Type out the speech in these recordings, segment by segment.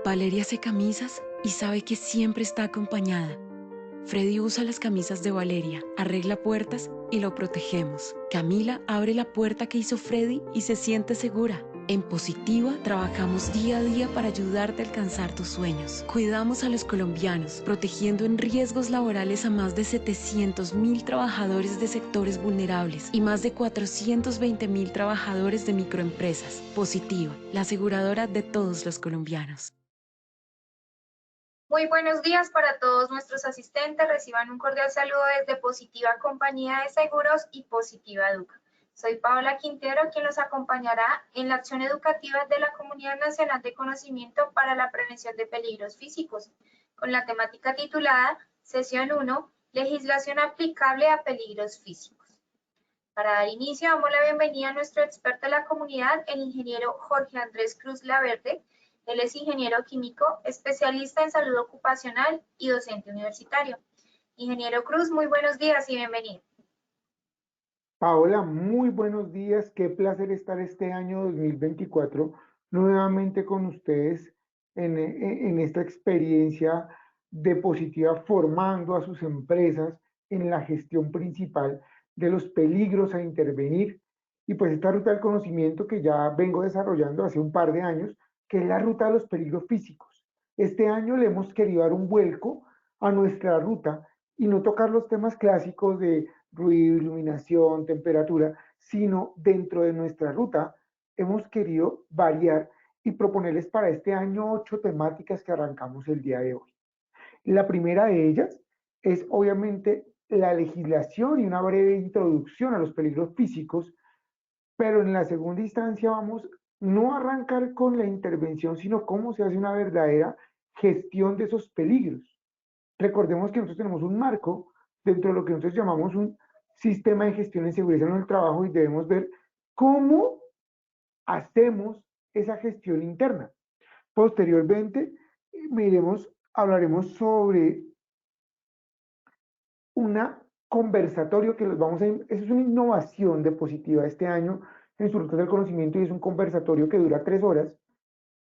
Valeria hace camisas y sabe que siempre está acompañada. Freddy usa las camisas de Valeria, arregla puertas y lo protegemos. Camila abre la puerta que hizo Freddy y se siente segura. En Positiva trabajamos día a día para ayudarte a alcanzar tus sueños. Cuidamos a los colombianos, protegiendo en riesgos laborales a más de 700.000 trabajadores de sectores vulnerables y más de 420.000 trabajadores de microempresas. Positiva, la aseguradora de todos los colombianos. Muy buenos días para todos nuestros asistentes. Reciban un cordial saludo desde Positiva Compañía de Seguros y Positiva Educa. Soy Paola Quintero, quien los acompañará en la acción educativa de la Comunidad Nacional de Conocimiento para la Prevención de Peligros Físicos, con la temática titulada Sesión 1, Legislación aplicable a peligros físicos. Para dar inicio, damos la bienvenida a nuestro experto de la comunidad, el ingeniero Jorge Andrés Cruz Laverde. Él es ingeniero químico, especialista en salud ocupacional y docente universitario. Ingeniero Cruz, muy buenos días y bienvenido. Paola, muy buenos días. Qué placer estar este año 2024 nuevamente con ustedes en esta experiencia de Positiva, formando a sus empresas en la gestión principal de los peligros a intervenir. Y pues esta ruta del conocimiento que ya vengo desarrollando hace un par de años, que es la ruta de los peligros físicos. Este año le hemos querido dar un vuelco a nuestra ruta y no tocar los temas clásicos de ruido, iluminación, temperatura, sino dentro de nuestra ruta hemos querido variar y proponerles para este año 8 temáticas que arrancamos el día de hoy. La primera de ellas es obviamente la legislación y una breve introducción a los peligros físicos, pero en la segunda instancia vamos no a arrancar con la intervención, sino cómo se hace una verdadera gestión de esos peligros. Recordemos que nosotros tenemos un marco dentro de lo que nosotros llamamos un sistema de gestión en seguridad en el trabajo y debemos ver cómo hacemos esa gestión interna. Posteriormente, hablaremos sobre una conversatorio que los vamos a, eso es una innovación de Positiva este año en su ruta del conocimiento y es un conversatorio que dura 3 horas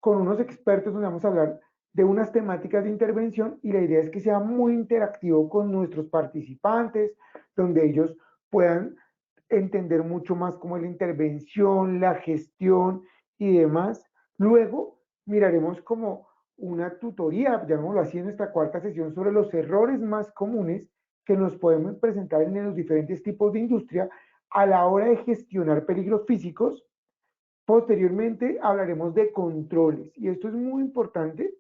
con unos expertos donde vamos a hablar de unas temáticas de intervención y la idea es que sea muy interactivo con nuestros participantes, donde ellos puedan entender mucho más cómo es la intervención, la gestión y demás. Luego miraremos como una tutoría, llamémoslo así, en nuestra cuarta sesión sobre los errores más comunes que nos podemos presentar en los diferentes tipos de industria a la hora de gestionar peligros físicos. Posteriormente hablaremos de controles y esto es muy importante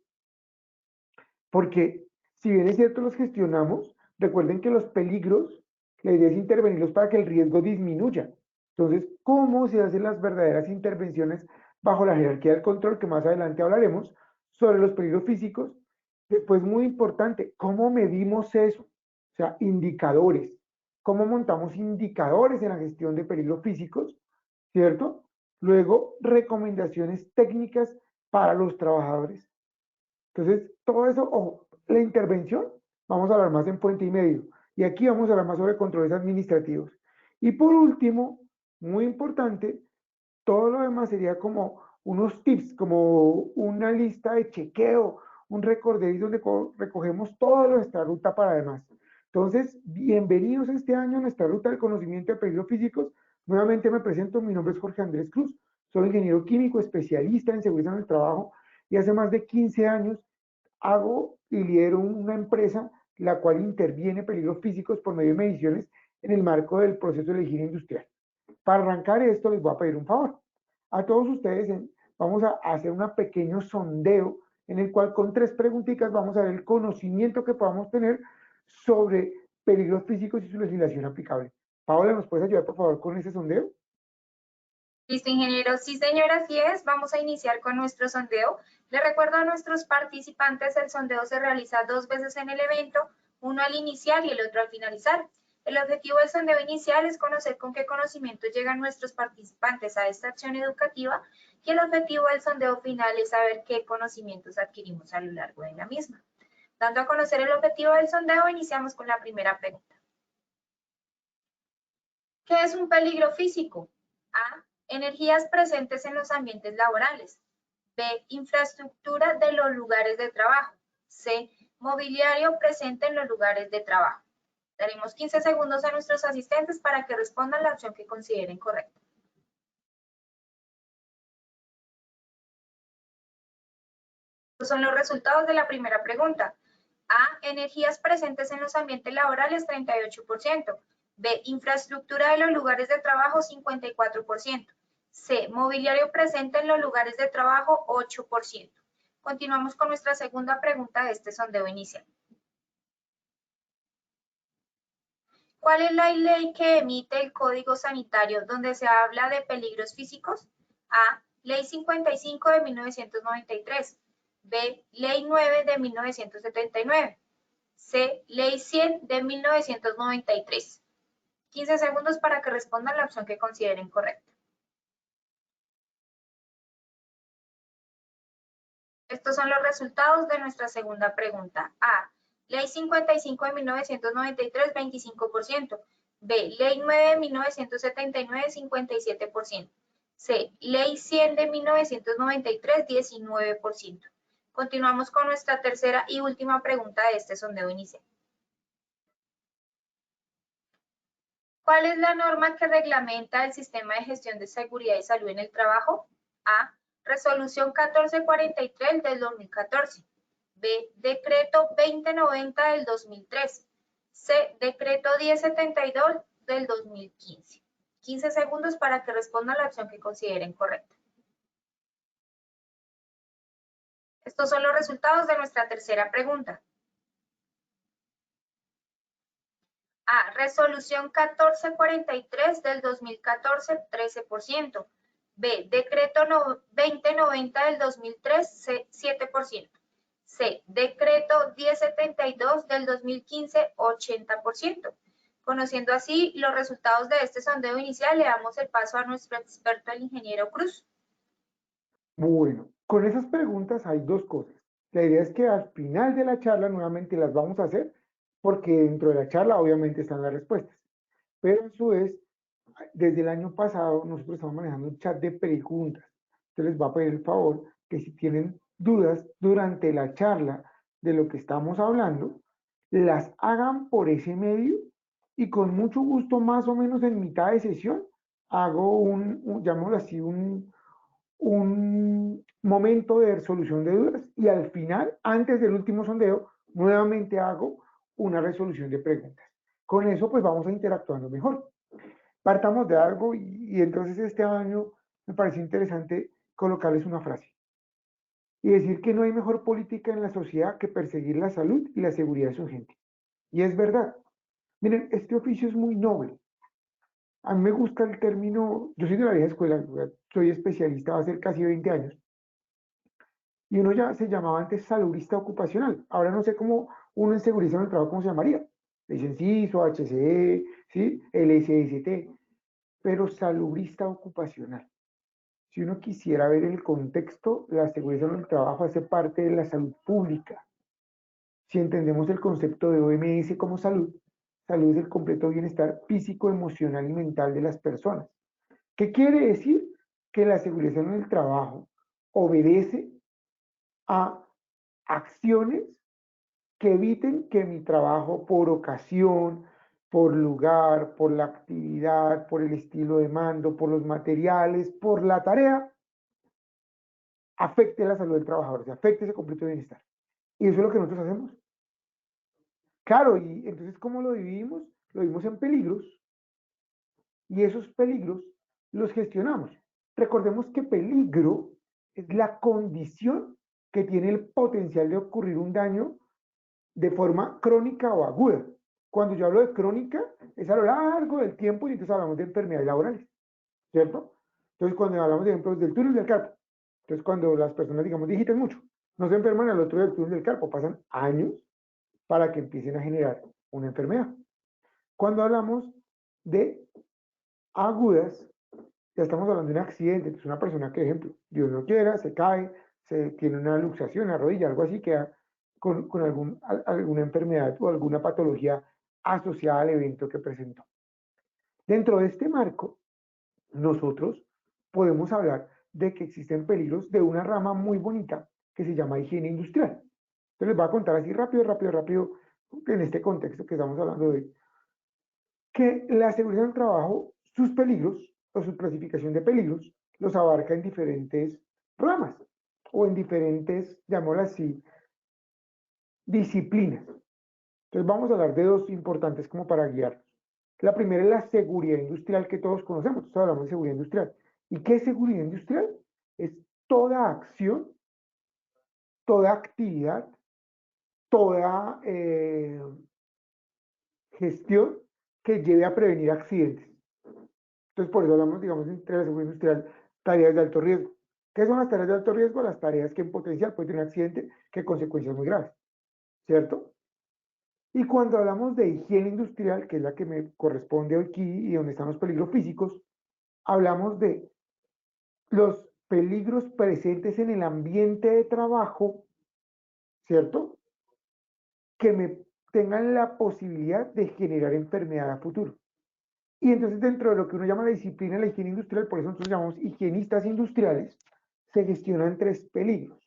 porque si bien es cierto los gestionamos, recuerden que los peligros, la idea es intervenirlos para que el riesgo disminuya. Entonces, ¿cómo se hacen las verdaderas intervenciones bajo la jerarquía del control? Que más adelante hablaremos sobre los peligros físicos. Después, muy importante, ¿cómo medimos eso? O sea, indicadores. ¿Cómo montamos indicadores en la gestión de peligros físicos? ¿Cierto? Luego, recomendaciones técnicas para los trabajadores. Entonces, todo eso, ojo, la intervención, vamos a hablar más en puente y medio. Y aquí vamos a hablar más sobre controles administrativos. Y por último, muy importante, todo lo demás sería como unos tips, como una lista de chequeo, un recorderis donde recogemos toda nuestra ruta para demás. Entonces, bienvenidos este año a nuestra ruta del conocimiento de peligros físicos. Nuevamente me presento, mi nombre es Jorge Andrés Cruz, soy ingeniero químico, especialista en seguridad en el trabajo y hace más de 15 años hago y lidero una empresa la cual interviene peligros físicos por medio de mediciones en el marco del proceso de elegir industrial. Para arrancar esto les voy a pedir un favor. A todos ustedes vamos a hacer un pequeño sondeo en el cual con 3 preguntitas vamos a ver el conocimiento que podamos tener sobre peligros físicos y su legislación aplicable. Paola, ¿nos puedes ayudar por favor con ese sondeo? Listo, ingeniero. Sí, señora, así es. Vamos a iniciar con nuestro sondeo. Le recuerdo a nuestros participantes, el sondeo se realiza 2 veces en el evento, uno al iniciar y el otro al finalizar. El objetivo del sondeo inicial es conocer con qué conocimiento llegan nuestros participantes a esta acción educativa y el objetivo del sondeo final es saber qué conocimientos adquirimos a lo largo de la misma. Dando a conocer el objetivo del sondeo, iniciamos con la primera pregunta. ¿Qué es un peligro físico? A. Energías presentes en los ambientes laborales. B, infraestructura de los lugares de trabajo. C, mobiliario presente en los lugares de trabajo. Daremos 15 segundos a nuestros asistentes para que respondan la opción que consideren correcta. Estos son los resultados de la primera pregunta. A, energías presentes en los ambientes laborales, 38%. B, infraestructura de los lugares de trabajo, 54%. C, mobiliario presente en los lugares de trabajo, 8%. Continuamos con nuestra segunda pregunta de este sondeo inicial. ¿Cuál es la ley que emite el Código Sanitario donde se habla de peligros físicos? A, Ley 55 de 1993. B, Ley 9 de 1979. C, Ley 100 de 1993. 15 segundos para que respondan la opción que consideren correcta. Estos son los resultados de nuestra segunda pregunta. A, Ley 55 de 1993, 25%. B, Ley 9 de 1979, 57%. C, Ley 100 de 1993, 19%. Continuamos con nuestra tercera y última pregunta de este sondeo inicial. ¿Cuál es la norma que reglamenta el sistema de gestión de seguridad y salud en el trabajo? A, Resolución 1443 del 2014. B, Decreto 2090 del 2003. C, Decreto 1072 del 2015. 15 segundos para que respondan la opción que consideren correcta. Estos son los resultados de nuestra tercera pregunta. A, Resolución 1443 del 2014, 13%. B, Decreto 2090 del 2003, 7%. C, Decreto 1072 del 2015, 80%. Conociendo así los resultados de este sondeo inicial, le damos el paso a nuestro experto, el ingeniero Cruz. Bueno, con esas preguntas hay dos cosas. La idea es que al final de la charla nuevamente las vamos a hacer porque dentro de la charla obviamente están las respuestas. Pero a su vez, desde el año pasado nosotros estamos manejando un chat de preguntas. Entonces les va a pedir el favor que si tienen dudas durante la charla de lo que estamos hablando, las hagan por ese medio y con mucho gusto, más o menos en mitad de sesión, hago llamémoslo así, un momento de resolución de dudas y al final, antes del último sondeo, nuevamente hago una resolución de preguntas. Con eso pues vamos a interactuando mejor. Partamos de algo y entonces este año me pareció interesante colocarles una frase y decir que no hay mejor política en la sociedad que perseguir la salud y la seguridad de su gente. Y es verdad. Miren, este oficio es muy noble. A mí me gusta el término, yo soy de la vieja escuela, soy especialista, va a ser casi 20 años, y uno ya se llamaba antes saludista ocupacional. Ahora no sé cómo uno en seguridad en el trabajo, ¿cómo se llamaría? Le dicen CISO, HCE, ¿sí? LSST, pero saludista ocupacional. Si uno quisiera ver el contexto, la seguridad en el trabajo hace parte de la salud pública. Si entendemos el concepto de OMS como salud, salud es el completo bienestar físico, emocional y mental de las personas. ¿Qué quiere decir? Que la seguridad en el trabajo obedece a acciones que eviten que mi trabajo por ocasión, por lugar, por la actividad, por el estilo de mando, por los materiales, por la tarea, afecte la salud del trabajador, se afecte ese completo bienestar. Y eso es lo que nosotros hacemos. Claro, y entonces, ¿cómo lo dividimos? Lo dividimos en peligros y esos peligros los gestionamos. Recordemos que peligro es la condición que tiene el potencial de ocurrir un daño de forma crónica o aguda. Cuando yo hablo de crónica, es a lo largo del tiempo y entonces hablamos de enfermedades laborales, ¿cierto? Entonces, cuando hablamos de ejemplos del túnel del carpo, entonces cuando las personas, digamos, digitan mucho, no se enferman al otro del túnel del carpo, pasan años para que empiecen a generar una enfermedad. Cuando hablamos de agudas, ya estamos hablando de un accidente, entonces una persona que, ejemplo, Dios no quiera, se cae, se tiene una luxación en la rodilla, algo así, queda con alguna enfermedad o alguna patología asociada al evento que presentó. Dentro de este marco, nosotros podemos hablar de que existen peligros de una rama muy bonita que se llama higiene industrial. Entonces les voy a contar así rápido, en este contexto que estamos hablando de hoy, que la seguridad del trabajo, sus peligros o su clasificación de peligros, los abarca en diferentes ramas o en diferentes, llamémoslo así, disciplinas. Entonces vamos a hablar de dos importantes como para guiarnos. La primera es la seguridad industrial que todos conocemos. Todos hablamos de seguridad industrial. ¿Y qué es seguridad industrial? Es toda acción, toda actividad, toda gestión que lleve a prevenir accidentes. Entonces, por eso hablamos, digamos, entre la seguridad industrial, tareas de alto riesgo. ¿Qué son las tareas de alto riesgo? Las tareas que en potencial pueden tener un accidente que consecuencias muy graves, ¿cierto? Y cuando hablamos de higiene industrial, que es la que me corresponde aquí y donde están los peligros físicos, hablamos de los peligros presentes en el ambiente de trabajo, ¿cierto? Que me tengan la posibilidad de generar enfermedad a futuro. Y entonces dentro de lo que uno llama la disciplina de la higiene industrial, por eso nosotros llamamos higienistas industriales, se gestionan tres peligros: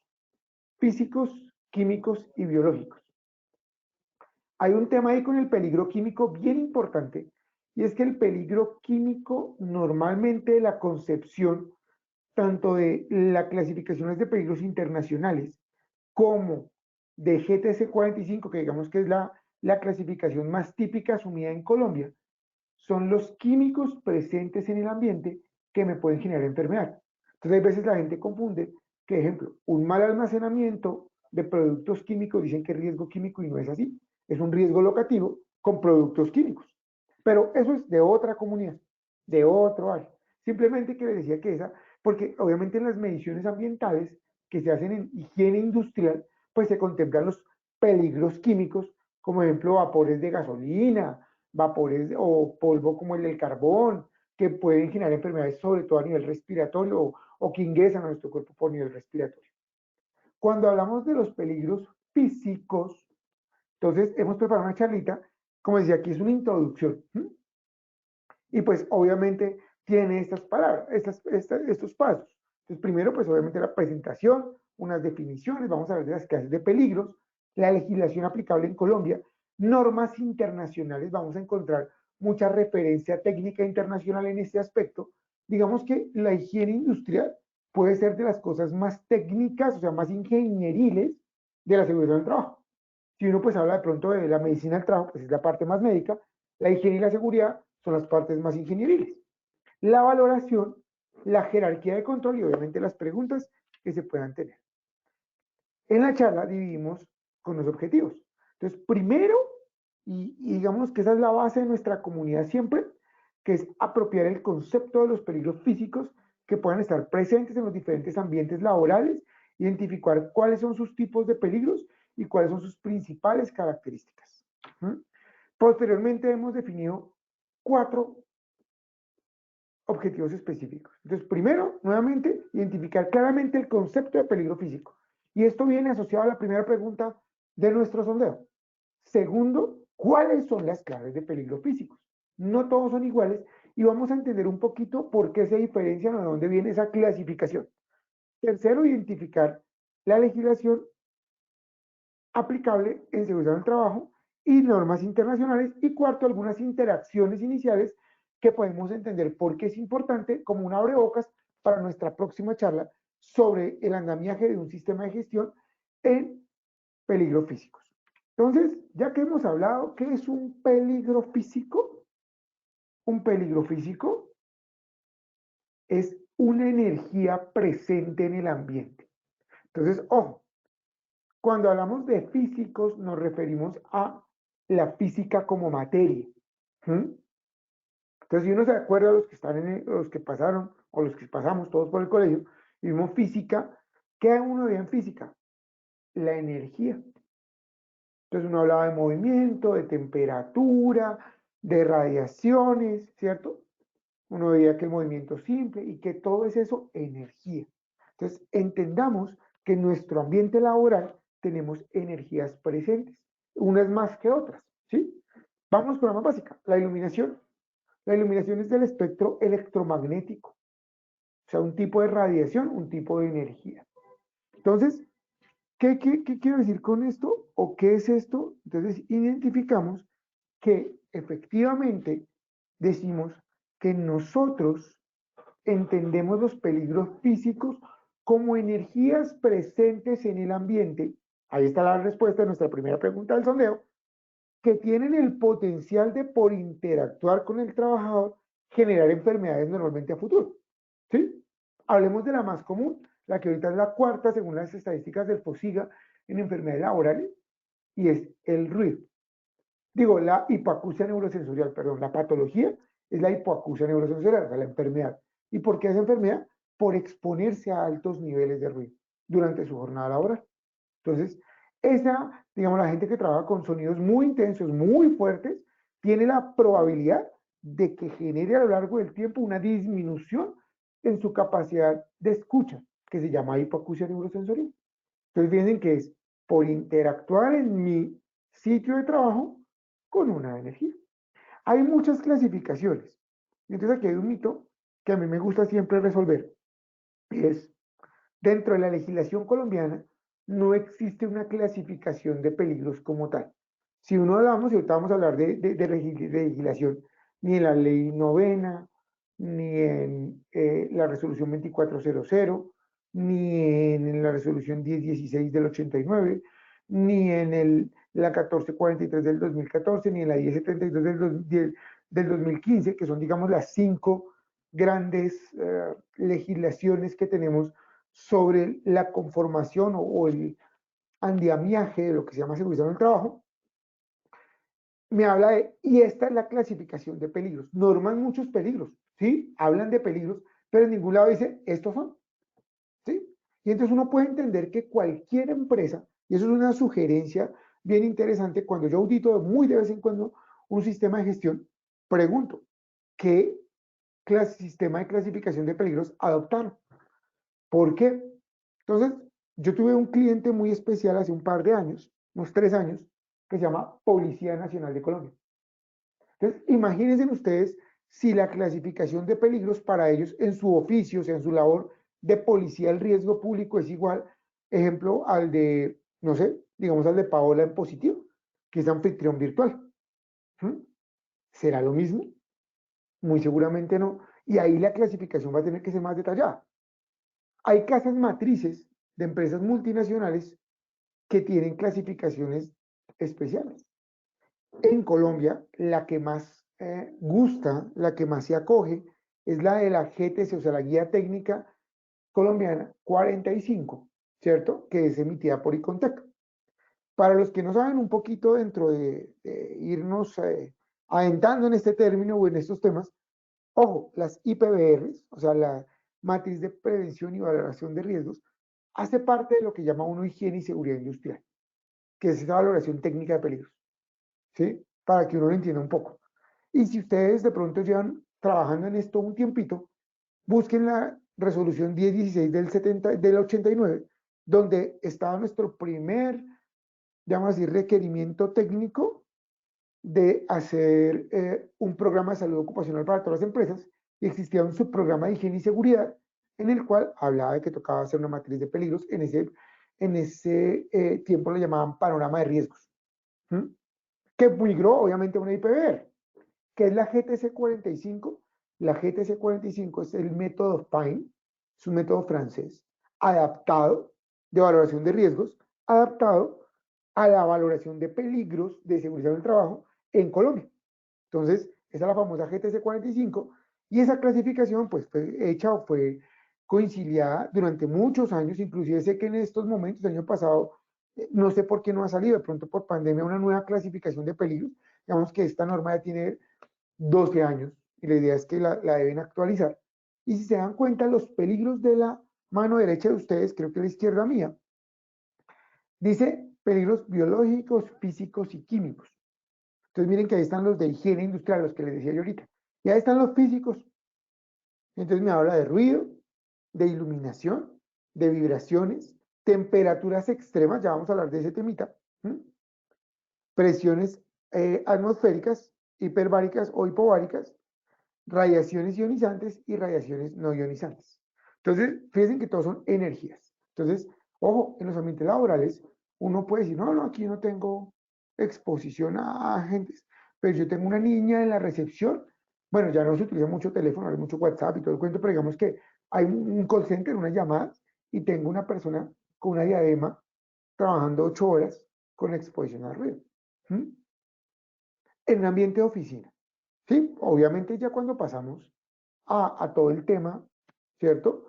físicos, químicos y biológicos. Hay un tema ahí con el peligro químico bien importante, y es que el peligro químico normalmente la concepción tanto de las clasificaciones de peligros internacionales como de GTC 45, que digamos que es la clasificación más típica asumida en Colombia, son los químicos presentes en el ambiente que me pueden generar enfermedad. Entonces, hay veces la gente confunde que, ejemplo, un mal almacenamiento de productos químicos dicen que es riesgo químico y no es así. Es un riesgo locativo con productos químicos. Pero eso es de otra comunidad, de otro área. Simplemente que les decía que esa, porque obviamente en las mediciones ambientales que se hacen en higiene industrial, pues se contemplan los peligros químicos, como ejemplo vapores de gasolina, vapores o polvo como el del carbón, que pueden generar enfermedades sobre todo a nivel respiratorio o que ingresan a nuestro cuerpo por nivel respiratorio. Cuando hablamos de los peligros físicos, entonces hemos preparado una charlita, como decía aquí es una introducción, y pues obviamente tiene estas palabras, estos pasos. Entonces primero pues obviamente la presentación, unas definiciones, vamos a ver de las clases de peligros, la legislación aplicable en Colombia, normas internacionales, vamos a encontrar mucha referencia técnica internacional en este aspecto. Digamos que la higiene industrial puede ser de las cosas más técnicas, o sea, más ingenieriles de la seguridad del trabajo. Si uno pues habla de pronto de la medicina del trabajo, pues es la parte más médica, la higiene y la seguridad son las partes más ingenieriles. La valoración, la jerarquía de control y obviamente las preguntas que se puedan tener. En la charla dividimos con los objetivos. Entonces, primero, y digamos que esa es la base de nuestra comunidad siempre, que es apropiar el concepto de los peligros físicos que puedan estar presentes en los diferentes ambientes laborales, identificar cuáles son sus tipos de peligros y cuáles son sus principales características. Posteriormente hemos definido 4 objetivos específicos. Entonces, primero, nuevamente, identificar claramente el concepto de peligro físico. Y esto viene asociado a la primera pregunta de nuestro sondeo. Segundo, ¿cuáles son las claves de peligro físicos? No todos son iguales y vamos a entender un poquito por qué se diferencian o de dónde viene esa clasificación. Tercero, identificar la legislación aplicable en seguridad del trabajo y normas internacionales. Y cuarto, algunas interacciones iniciales que podemos entender por qué es importante como un abrebocas para nuestra próxima charla sobre el andamiaje de un sistema de gestión en peligros físicos. Entonces, ya que hemos hablado, ¿qué es un peligro físico? Un peligro físico es una energía presente en el ambiente. Entonces, ojo, cuando hablamos de físicos nos referimos a la física como materia. Entonces, si uno se acuerda de los que están los que pasaron o los que pasamos todos por el colegio y vimos física, ¿qué uno veía en física? La energía. Entonces uno hablaba de movimiento, de temperatura, de radiaciones, ¿cierto? Uno veía que el movimiento simple y que todo es eso, energía. Entonces entendamos que en nuestro ambiente laboral tenemos energías presentes, unas más que otras, ¿sí? Vamos con la más básica, la iluminación. La iluminación es del espectro electromagnético. O sea, un tipo de radiación, un tipo de energía. Entonces, ¿qué quiero decir con esto? ¿O qué es esto? Entonces, identificamos que efectivamente decimos que nosotros entendemos los peligros físicos como energías presentes en el ambiente. Ahí está la respuesta a nuestra primera pregunta del sondeo, que tienen el potencial de, por interactuar con el trabajador, generar enfermedades normalmente a futuro. ¿Sí? Hablemos de la más común, la que ahorita es la cuarta según las estadísticas del FOSIGA en enfermedades laborales, y es el ruido. Digo, la hipoacusia neurosensorial, perdón, la patología es la hipoacusia neurosensorial, o sea, la enfermedad. ¿Y por qué es enfermedad? Por exponerse a altos niveles de ruido durante su jornada laboral. Entonces, esa, digamos, la gente que trabaja con sonidos muy intensos, muy fuertes, tiene la probabilidad de que genere a lo largo del tiempo una disminución en su capacidad de escucha, que se llama hipoacusia neurosensorial. Entonces, fíjense que es por interactuar en mi sitio de trabajo con una energía. Hay muchas clasificaciones. Entonces, aquí hay un mito que a mí me gusta siempre resolver. Es, dentro de la legislación colombiana, no existe una clasificación de peligros como tal. Si uno hablamos, y ahorita vamos a hablar de legislación, ni en la ley novena, ni en la resolución 2400, ni en la resolución 1016 del 89, ni en la 1443 del 2014, ni en la 1072 del 2015, que son, digamos, las 5 grandes legislaciones que tenemos sobre la conformación o el andamiaje de lo que se llama seguridad en el trabajo, me habla de, y esta es la clasificación de peligros. Norman muchos peligros, ¿sí? Hablan de peligros, pero en ningún lado dice, estos son, ¿sí? Y entonces uno puede entender que cualquier empresa, y eso es una sugerencia bien interesante, cuando yo audito muy de vez en cuando un sistema de gestión, pregunto, ¿qué sistema de clasificación de peligros adoptaron? ¿Por qué? Entonces, yo tuve un cliente muy especial hace un par de años, unos 3 años, que se llama Policía Nacional de Colombia. Entonces, imagínense ustedes si la clasificación de peligros para ellos en su oficio, o sea, en su labor de policía, el riesgo público es igual, ejemplo, al de, no sé, digamos al de Paola en positivo, que es anfitrión virtual. ¿Mm? ¿Será lo mismo? Muy seguramente no. Y ahí la clasificación va a tener que ser más detallada. Hay casas matrices de empresas multinacionales que tienen clasificaciones especiales. En Colombia, la que más gusta, la que más se acoge, es la de la GTC, o sea, la Guía Técnica Colombiana 45, ¿cierto? Que es emitida por Icontec. Para los que no saben un poquito dentro de irnos adentrando en este término o en estos temas, ojo, las IPBRs, o sea, la matriz de prevención y valoración de riesgos, hace parte de lo que llama uno higiene y seguridad industrial, que es esa valoración técnica de peligros, ¿sí? Para que uno lo entienda un poco. Y si ustedes de pronto llevan trabajando en esto un tiempito, busquen la resolución 1016 del 89, donde estaba nuestro primer, digamos así, requerimiento técnico de hacer un programa de salud ocupacional para todas las empresas, y existía un subprograma de higiene y seguridad en el cual hablaba de que tocaba hacer una matriz de peligros. En ese tiempo le llamaban panorama de riesgos, ¿Mm? Que migró obviamente a una IPBR, que es la GTC 45. La GTC 45 es el método PINE, es un método francés, adaptado de valoración de riesgos, adaptado a la valoración de peligros de seguridad del trabajo en Colombia. Entonces, esa es la famosa GTC 45, y esa clasificación pues fue hecha o fue conciliada durante muchos años. Inclusive sé que en estos momentos, el año pasado, no sé por qué no ha salido, de pronto por pandemia, una nueva clasificación de peligros. Digamos que esta norma ya tiene 12 años y la idea es que la deben actualizar. Y si se dan cuenta, los peligros de la mano derecha de ustedes, creo que la izquierda mía, dice peligros biológicos, físicos y químicos. Entonces miren que ahí están los de higiene industrial, los que les decía yo ahorita. Y ahí están los físicos. Entonces me habla de ruido, de iluminación, de vibraciones, temperaturas extremas, ya vamos a hablar de ese temita, ¿Mm? Presiones atmosféricas, hiperbáricas o hipobáricas, radiaciones ionizantes y radiaciones no ionizantes. Entonces, fíjense que todos son energías. Entonces, ojo, en los ambientes laborales, uno puede decir, no, no, aquí no tengo exposición a agentes, pero yo tengo una niña en la recepción. Bueno, ya no se utiliza mucho teléfono, hay mucho WhatsApp y todo el cuento, pero digamos que hay un call center, unas llamadas, y tengo una persona con una diadema trabajando 8 horas con exposición al ruido. ¿Mm? En un ambiente de oficina. ¿Sí? Obviamente ya cuando pasamos a todo el tema, ¿cierto?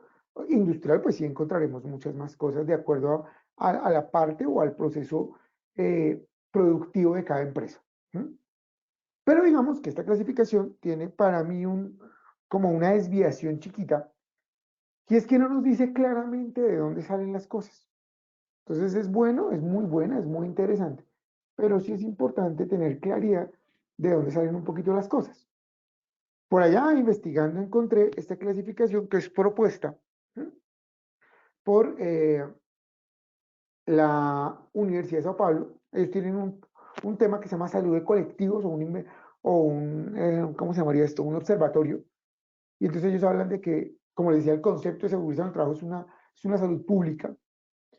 Industrial, pues sí encontraremos muchas más cosas de acuerdo a la parte o al proceso productivo de cada empresa. ¿Mm? Pero digamos que esta clasificación tiene para mí como una desviación chiquita, y es que no nos dice claramente de dónde salen las cosas. Entonces es bueno, es muy buena, es muy interesante, pero sí es importante tener claridad de dónde salen un poquito las cosas. Por allá investigando encontré esta clasificación que es propuesta por la Universidad de Sao Paulo. Ellos tienen un tema que se llama salud de colectivos ¿cómo se llamaría esto? Un observatorio. Y entonces ellos hablan de que, como les decía, el concepto de seguridad en el trabajo es una salud pública.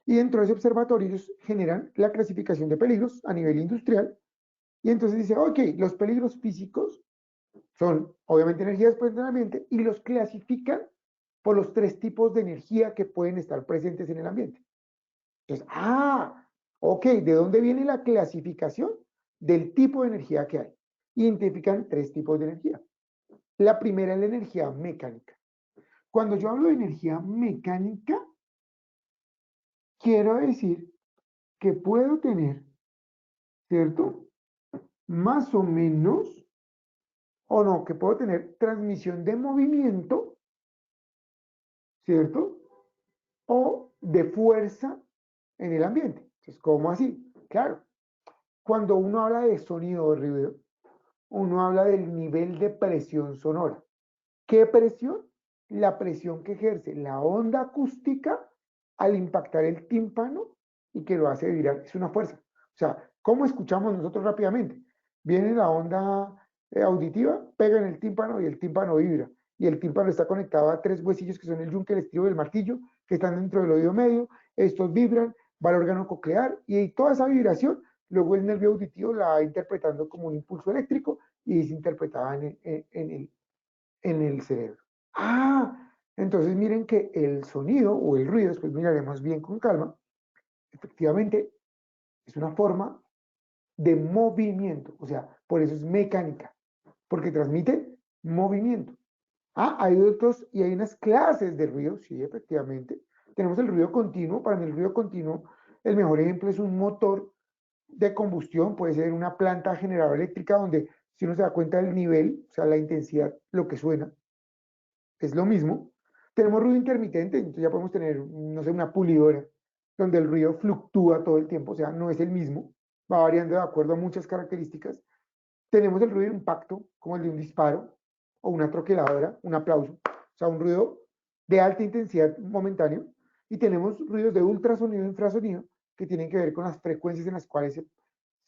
Y dentro de ese observatorio ellos generan la clasificación de peligros a nivel industrial. Y entonces dice, ok, los peligros físicos son obviamente energías presentes en el ambiente y los clasifican por los 3 tipos de energía que pueden estar presentes en el ambiente. Entonces, ok, ¿de dónde viene la clasificación? Del tipo de energía que hay. Identifican 3 tipos de energía. La primera es la energía mecánica. Cuando yo hablo de energía mecánica, quiero decir que puedo tener, ¿cierto? Más o menos, o no, que puedo tener transmisión de movimiento, ¿cierto? O de fuerza en el ambiente. Entonces, ¿cómo así? Claro, cuando uno habla de sonido o ruido, uno habla del nivel de presión sonora. ¿Qué presión? La presión que ejerce la onda acústica al impactar el tímpano y que lo hace vibrar. Es una fuerza. O sea, ¿cómo escuchamos nosotros rápidamente? Viene la onda auditiva, pega en el tímpano y el tímpano vibra. Y el tímpano está conectado a 3 huesillos que son el yunque, el estribo y el martillo, que están dentro del oído medio. Estos vibran, va al órgano coclear y toda esa vibración, luego el nervio auditivo la va interpretando como un impulso eléctrico y es interpretada en el cerebro. Entonces miren que el sonido o el ruido, después miraremos bien con calma, efectivamente es una forma de movimiento, o sea, por eso es mecánica, porque transmite movimiento. Hay otros y hay unas clases de ruido, sí, efectivamente. Tenemos el ruido continuo. Para mí el ruido continuo, el mejor ejemplo es un motor de combustión, puede ser una planta generadora eléctrica donde si uno se da cuenta del nivel, o sea, la intensidad, lo que suena, es lo mismo. Tenemos ruido intermitente, entonces ya podemos tener, no sé, una pulidora, donde el ruido fluctúa todo el tiempo, o sea, no es el mismo, va variando de acuerdo a muchas características. Tenemos el ruido de impacto, como el de un disparo, o una troqueladora, un aplauso, o sea, un ruido de alta intensidad momentáneo. Y tenemos ruidos de ultrasonido e infrasonido, que tienen que ver con las frecuencias en las cuales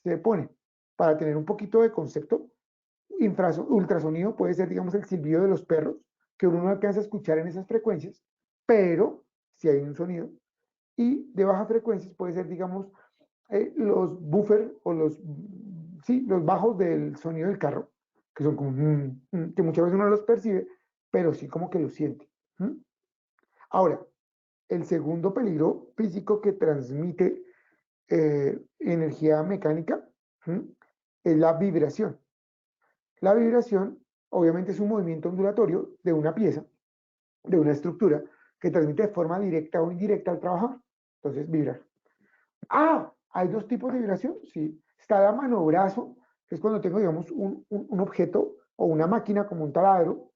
se ponen. Para tener un poquito de concepto, ultrasonido puede ser, digamos, el silbido de los perros, que uno no alcanza a escuchar en esas frecuencias, pero si hay un sonido. Y de bajas frecuencias puede ser, digamos, los buffers o los bajos del sonido del carro, que son como, que muchas veces uno no los percibe, pero sí como que lo siente. Ahora, el segundo peligro físico que transmite energía mecánica es la vibración. La vibración, obviamente, es un movimiento ondulatorio de una pieza, de una estructura, que transmite de forma directa o indirecta al trabajador. Entonces, vibrar. Hay 2 tipos de vibración, sí. Está la manobrazo, que es cuando tengo, digamos, un objeto o una máquina como un taladro,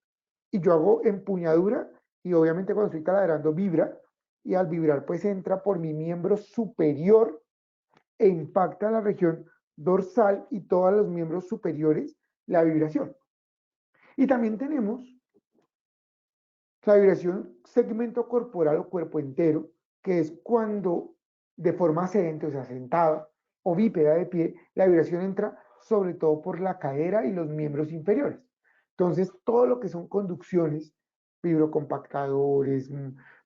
y yo hago empuñadura, y obviamente cuando estoy taladrando vibra, y al vibrar pues entra por mi miembro superior e impacta la región dorsal y todos los miembros superiores la vibración. Y también tenemos la vibración segmento corporal o cuerpo entero, que es cuando de forma sedente, o sea, sentada o bípeda de pie, la vibración entra sobre todo por la cadera y los miembros inferiores. Entonces, todo lo que son conducciones fibrocompactadores,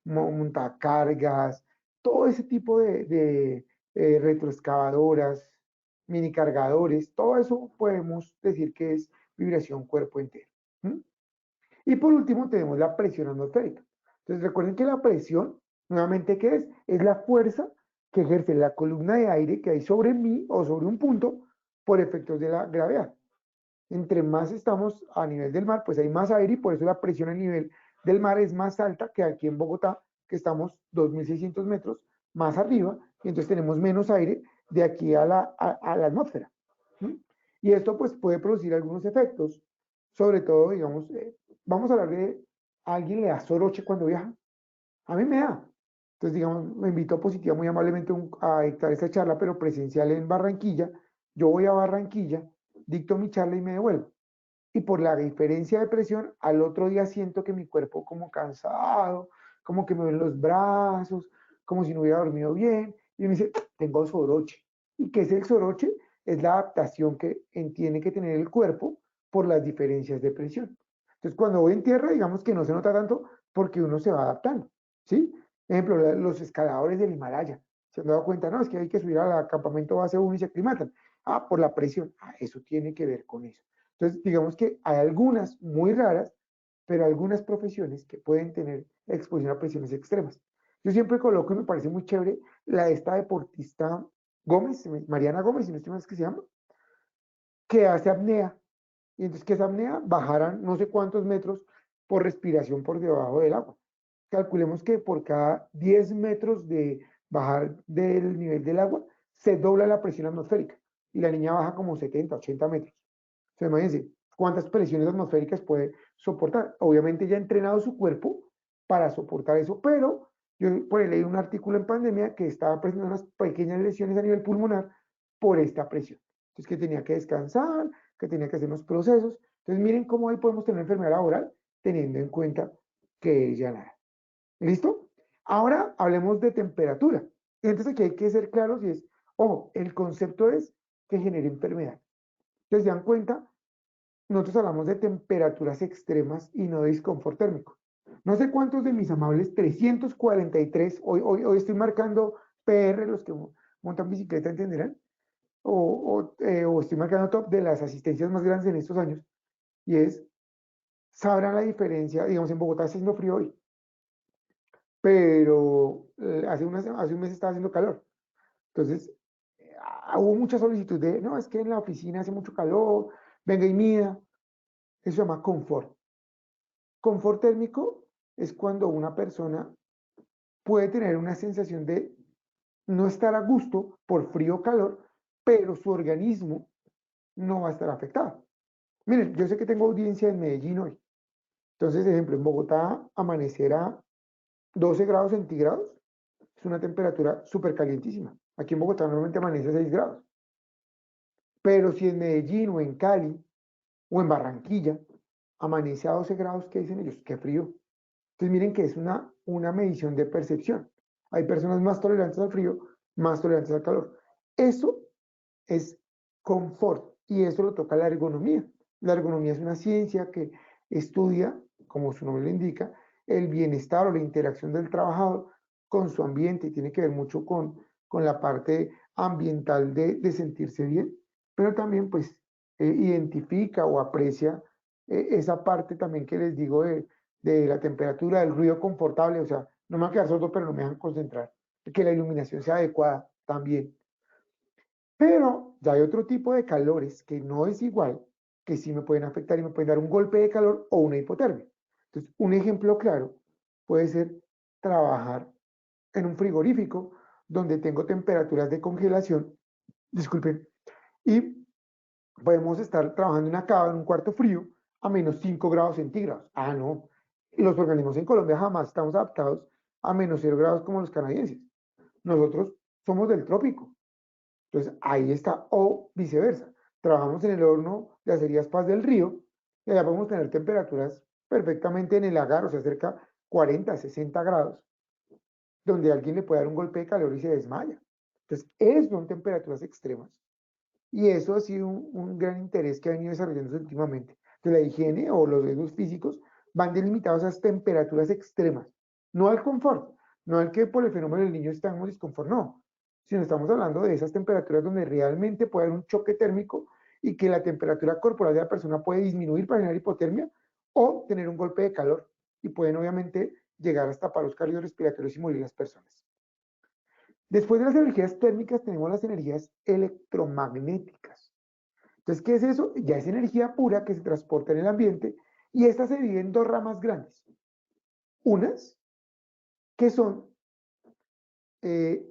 montacargas, todo ese tipo de retroexcavadoras, mini cargadores, todo eso podemos decir que es vibración cuerpo entero. ¿Mm? Y por último tenemos la presión atmosférica. Entonces recuerden que la presión, nuevamente, ¿qué es? Es la fuerza que ejerce la columna de aire que hay sobre mí o sobre un punto por efectos de la gravedad. Entre más estamos a nivel del mar, pues hay más aire y por eso la presión a nivel del mar es más alta que aquí en Bogotá, que estamos 2.600 metros más arriba, y entonces tenemos menos aire de aquí a la atmósfera. ¿Sí? Y esto pues puede producir algunos efectos, sobre todo, digamos, vamos a hablar de a alguien le da soroche cuando viaja. A mí me da. Entonces, digamos, me invitó Positiva muy amablemente a dictar esta charla, pero presencial en Barranquilla. Yo voy a Barranquilla, dicto mi charla y me devuelvo. Y por la diferencia de presión, al otro día siento que mi cuerpo como cansado, como que me ven los brazos, como si no hubiera dormido bien. Y me dice, tengo soroche. ¿Y qué es el soroche? Es la adaptación que tiene que tener el cuerpo por las diferencias de presión. Entonces, cuando voy en tierra, digamos que no se nota tanto porque uno se va adaptando, ¿sí? Ejemplo, los escaladores del Himalaya. Se han dado cuenta, no, es que hay que subir al campamento base 1 y se aclimatan. Ah, por la presión. Ah, eso tiene que ver con eso. Entonces, digamos que hay algunas muy raras, pero algunas profesiones que pueden tener exposición a presiones extremas. Yo siempre coloco, y me parece muy chévere, la de esta deportista Gómez, Mariana Gómez, si no estoy mal, es que se llama, que hace apnea. Y entonces, que esa apnea bajaran no sé cuántos metros por respiración por debajo del agua. Calculemos que por cada 10 metros de bajar del nivel del agua, se dobla la presión atmosférica. Y la niña baja como 70, 80 metros. Entonces, imagínense cuántas presiones atmosféricas puede soportar. Obviamente ya ha entrenado su cuerpo para soportar eso, pero yo por ahí leí un artículo en pandemia que estaba presentando unas pequeñas lesiones a nivel pulmonar por esta presión. Entonces, que tenía que descansar, que tenía que hacer unos procesos. Entonces, miren cómo hoy podemos tener enfermedad laboral teniendo en cuenta que ella nada. ¿Listo? Ahora hablemos de temperatura. Entonces, aquí hay que ser claros y es, ojo, el concepto es que genere enfermedad. Entonces, se dan cuenta, nosotros hablamos de temperaturas extremas y no de disconfort térmico. No sé cuántos de mis amables 343, hoy estoy marcando PR, los que montan bicicleta entenderán, o estoy marcando top de las asistencias más grandes en estos años, y es, sabrán la diferencia, digamos, en Bogotá está haciendo frío hoy, pero hace un mes estaba haciendo calor. Entonces, hubo mucha solicitud de, no, es que en la oficina hace mucho calor, venga y mida. Eso se llama confort. Confort térmico es cuando una persona puede tener una sensación de no estar a gusto por frío o calor, pero su organismo no va a estar afectado. Miren, yo sé que tengo audiencia en Medellín hoy. Entonces, ejemplo, en Bogotá amanecerá 12 grados centígrados. Es una temperatura súper calientísima. Aquí en Bogotá normalmente amanece 6 grados. Pero si en Medellín o en Cali o en Barranquilla amanece a 12 grados, ¿qué dicen ellos? Qué frío. Entonces miren que es una medición de percepción. Hay personas más tolerantes al frío, más tolerantes al calor. Eso es confort y eso lo toca la ergonomía. La ergonomía es una ciencia que estudia, como su nombre lo indica, el bienestar o la interacción del trabajador con su ambiente y tiene que ver mucho con la parte ambiental de sentirse bien, pero también pues identifica o aprecia esa parte también que les digo de la temperatura, del ruido confortable, o sea, no me van a quedar sordo, pero no me dejan concentrar, que la iluminación sea adecuada también. Pero ya hay otro tipo de calores que no es igual, que sí me pueden afectar y me pueden dar un golpe de calor o una hipotermia. Entonces, un ejemplo claro puede ser trabajar en un frigorífico donde tengo temperaturas de congelación, disculpen, y podemos estar trabajando en una cava, en un cuarto frío, a menos 5 grados centígrados. Ah, no. Los organismos en Colombia jamás estamos adaptados a menos 0 grados como los canadienses. Nosotros somos del trópico. Entonces, ahí está. O viceversa. Trabajamos en el horno de acerías Paz del Río y allá podemos tener temperaturas perfectamente en el lagar, o sea, cerca 40, 60 grados, donde alguien le puede dar un golpe de calor y se desmaya. Entonces, esas son temperaturas extremas. Y eso ha sido un gran interés que ha venido desarrollándose últimamente. De la higiene o los riesgos físicos van delimitados a esas temperaturas extremas, no al confort, no al que por el fenómeno del niño estamos en disconfort, no, sino estamos hablando de esas temperaturas donde realmente puede haber un choque térmico y que la temperatura corporal de la persona puede disminuir para generar hipotermia o tener un golpe de calor y pueden obviamente llegar hasta paros cardiorrespiratorios y morir las personas. Después de las energías térmicas tenemos las energías electromagnéticas. Entonces, ¿qué es eso? Ya es energía pura que se transporta en el ambiente y esta se divide en dos ramas grandes. Unas que son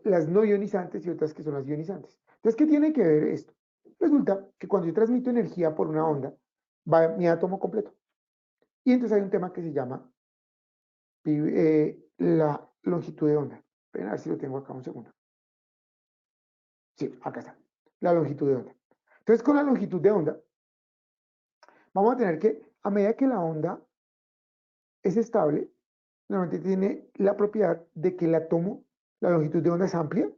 las no ionizantes y otras que son las ionizantes. Entonces, ¿qué tiene que ver esto? Resulta que cuando yo transmito energía por una onda, va mi átomo completo. Y entonces hay un tema que se llama la longitud de onda. A ver si lo tengo acá un segundo. Sí, acá está. La longitud de onda. Entonces, con la longitud de onda, vamos a tener que, a medida que la onda es estable, normalmente tiene la propiedad de que el átomo, la longitud de onda es amplia,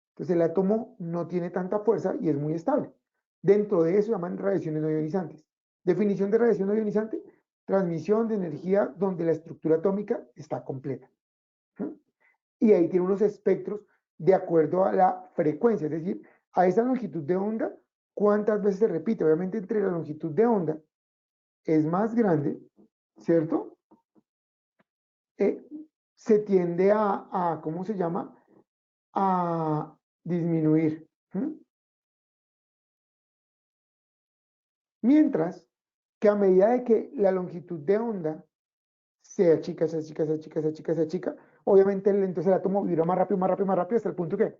entonces el átomo no tiene tanta fuerza y es muy estable. Dentro de eso se llaman radiaciones no ionizantes. Definición de radiación no ionizante, transmisión de energía donde la estructura atómica está completa. Y ahí tiene unos espectros de acuerdo a la frecuencia, es decir, a esa longitud de onda, cuántas veces se repite. Obviamente entre la longitud de onda es más grande, ¿cierto? Se tiende ¿cómo se llama? A disminuir. Mientras que a medida de que la longitud de onda se achica, se achica, se achica, se achica, se achica, obviamente entonces el átomo vibra más rápido, más rápido, más rápido, hasta el punto que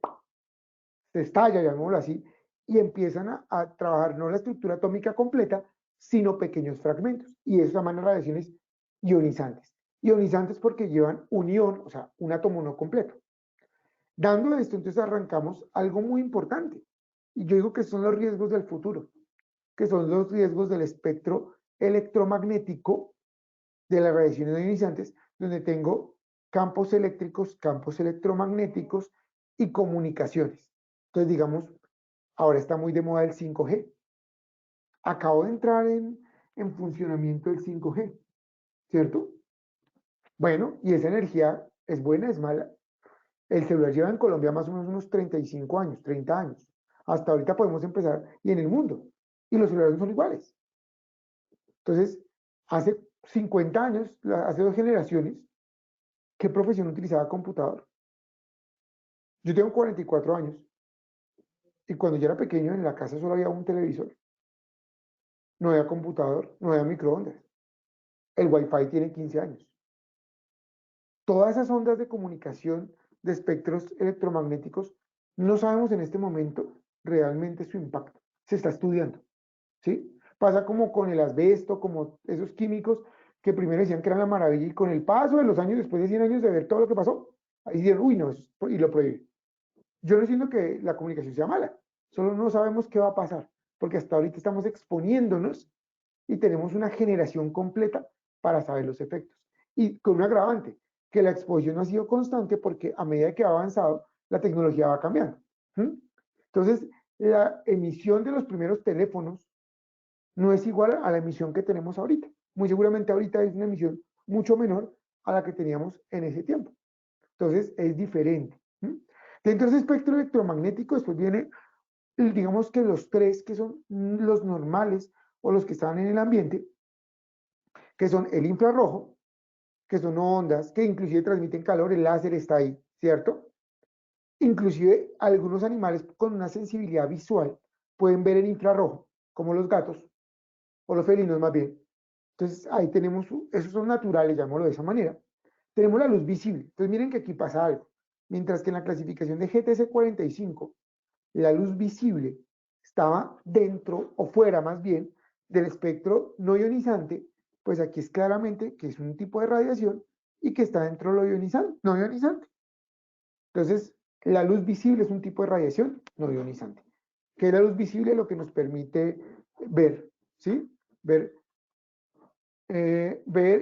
se estalla, llamémoslo así, y empiezan a trabajar no la estructura atómica completa, sino pequeños fragmentos. Y eso se llaman radiaciones ionizantes. Ionizantes porque llevan un ion, o sea, un átomo no completo. Dando esto, entonces arrancamos algo muy importante. Y yo digo que son los riesgos del futuro, que son los riesgos del espectro electromagnético de las radiaciones ionizantes, donde tengo campos eléctricos, campos electromagnéticos y comunicaciones. Entonces, digamos, ahora está muy de moda el 5G. Acabo de entrar en funcionamiento el 5G, ¿cierto? Bueno, y esa energía es buena, es mala. El celular lleva en Colombia más o menos unos 35 años, 30 años. Hasta ahorita podemos empezar, y en el mundo. Y los celulares no son iguales. Entonces, hace 50 años, hace 2 generaciones, ¿qué profesión utilizaba computador? Yo tengo 44 años. Y cuando yo era pequeño, en la casa solo había un televisor. No había computador, no había microondas. El Wi-Fi tiene 15 años. Todas esas ondas de comunicación de espectros electromagnéticos, no sabemos en este momento realmente su impacto. Se está estudiando, ¿sí? Pasa como con el asbesto, como esos químicos que primero decían que eran la maravilla y con el paso de los años, después de 100 años de ver todo lo que pasó, ahí dijeron, uy, no, y lo prohíben. Yo no diciendo que la comunicación sea mala, solo no sabemos qué va a pasar, porque hasta ahorita estamos exponiéndonos y tenemos una generación completa para saber los efectos. Y con un agravante, que la exposición no ha sido constante porque a medida que ha avanzado, la tecnología va cambiando. Entonces, la emisión de los primeros teléfonos no es igual a la emisión que tenemos ahorita. Muy seguramente ahorita es una emisión mucho menor a la que teníamos en ese tiempo. Entonces, es diferente. Dentro de ese espectro electromagnético, después viene, digamos que los tres que son los normales o los que están en el ambiente, que son el infrarrojo, que son ondas que inclusive transmiten calor, el láser está ahí, ¿cierto? Inclusive algunos animales con una sensibilidad visual pueden ver el infrarrojo, como los gatos, o los felinos más bien. Entonces ahí tenemos, esos son naturales, llamémoslo de esa manera. Tenemos la luz visible. Entonces miren que aquí pasa algo. Mientras que en la clasificación de GTC 45, la luz visible estaba dentro o fuera más bien del espectro no ionizante, pues aquí es claramente que es un tipo de radiación y que está dentro de lo ionizante, no ionizante. Entonces, la luz visible es un tipo de radiación no ionizante. Que es la luz visible lo que nos permite ver, ¿sí? Ver,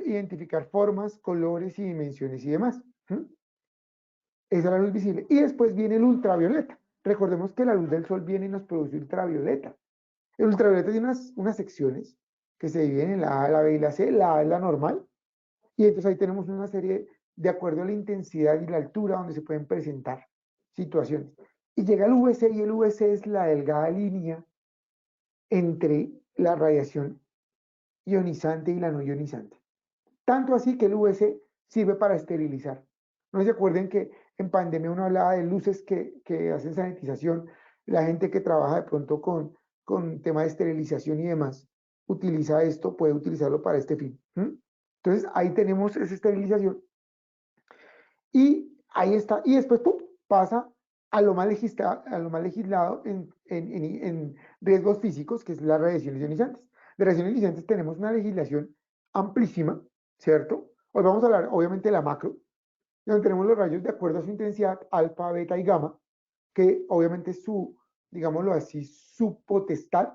identificar formas, colores y dimensiones y demás. Esa es la luz visible. Y después viene el ultravioleta. Recordemos que la luz del sol viene y nos produce ultravioleta. El ultravioleta tiene unas secciones que se dividen en la A, la B y la C. La A es la normal, Y entonces ahí tenemos una serie de acuerdo a la intensidad y la altura donde se pueden presentar situaciones. Y llega el UVC, y el UVC es la delgada línea entre la radiación ionizante y la no ionizante. Tanto así que el UVC sirve para esterilizar. No se acuerden que en pandemia uno hablaba de luces que hacen sanitización, la gente que trabaja de pronto con tema de esterilización y demás, utiliza esto, puede utilizarlo para este fin. Entonces ahí tenemos esa esterilización y ahí está, y después ¡pum!, pasa a lo más legislado en riesgos físicos, que es las radiaciones ionizantes. De radiaciones ionizantes tenemos una legislación amplísima, ¿cierto? Hoy vamos a hablar obviamente de la macro, donde tenemos los rayos de acuerdo a su intensidad, alfa, beta y gamma, que obviamente su, digámoslo así, su potestad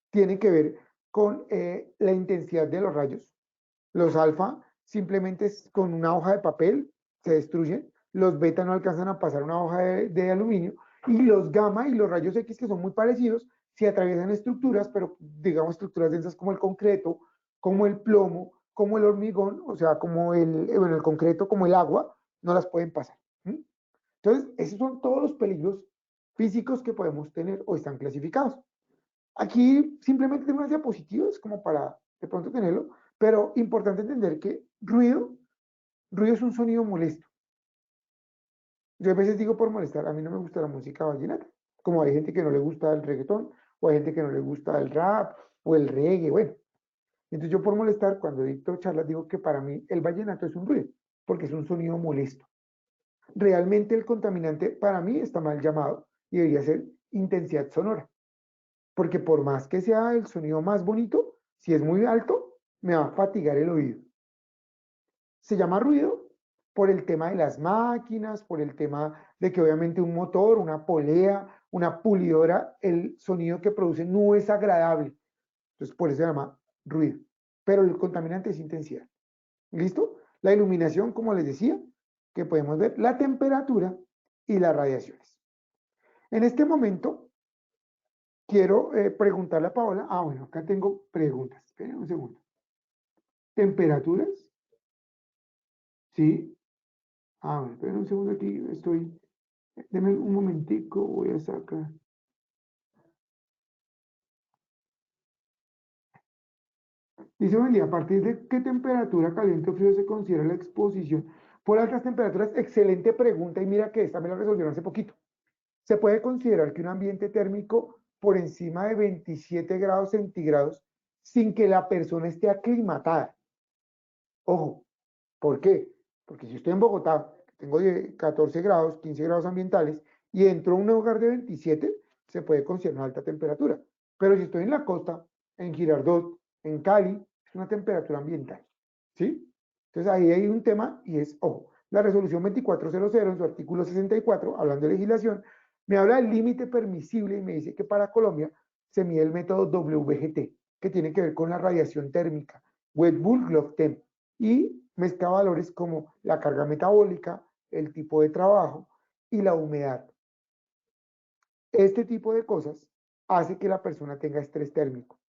tiene que ver con la intensidad de los rayos. Los alfa simplemente con una hoja de papel se destruyen, los beta no alcanzan a pasar una hoja de aluminio, y los gamma y los rayos X, que son muy parecidos, si atraviesan estructuras, pero digamos estructuras densas como el concreto, como el plomo, como el hormigón, o sea, como bueno, el concreto, como el agua, no las pueden pasar. Entonces, esos son todos los peligros físicos que podemos tener o están clasificados. Aquí simplemente tengo unas diapositivas como para de pronto tenerlo, pero importante entender que ruido es un sonido molesto. Yo a veces digo por molestar, a mí no me gusta la música vallenata, como hay gente que no le gusta el reggaetón, o hay gente que no le gusta el rap, o el reggae, bueno. Entonces yo por molestar, cuando dicto charlas, digo que para mí el vallenato es un ruido, porque es un sonido molesto. Realmente el contaminante para mí está mal llamado y debería ser intensidad sonora, porque por más que sea el sonido más bonito, si es muy alto, me va a fatigar el oído. Se llama ruido por el tema de las máquinas, por el tema de que obviamente un motor, una polea, una pulidora, el sonido que produce no es agradable. Entonces por eso se llama ruido. Pero el contaminante es intensidad. ¿Listo? La iluminación, como les decía, que podemos ver la temperatura y las radiaciones. En este momento quiero preguntarle a Paola. Bueno, acá tengo preguntas. Esperen un segundo. ¿Temperaturas? Sí. Bueno, esperen un segundo aquí. Deme un momentico, voy a sacar. Dice, buen día, ¿a partir de qué temperatura caliente o frío se considera la exposición por altas temperaturas? Excelente pregunta, y mira que esta me la resolvieron hace poquito. Se puede considerar que un ambiente térmico por encima de 27 grados centígrados sin que la persona esté aclimatada. Ojo, ¿por qué? Porque si estoy en Bogotá, tengo 14 grados, 15 grados ambientales, y entro a un hogar de 27, se puede considerar una alta temperatura. Pero si estoy en la costa, en Girardot, en Cali, es una temperatura ambiental. ¿Sí? Entonces ahí hay un tema y es, ojo, la resolución 2400 en su artículo 64, hablando de legislación, me habla del límite permisible y me dice que para Colombia se mide el método WGT, que tiene que ver con la radiación térmica, Wet Bulb Glove Temp, y mezcla valores como la carga metabólica, el tipo de trabajo y la humedad. Este tipo de cosas hace que la persona tenga estrés térmico.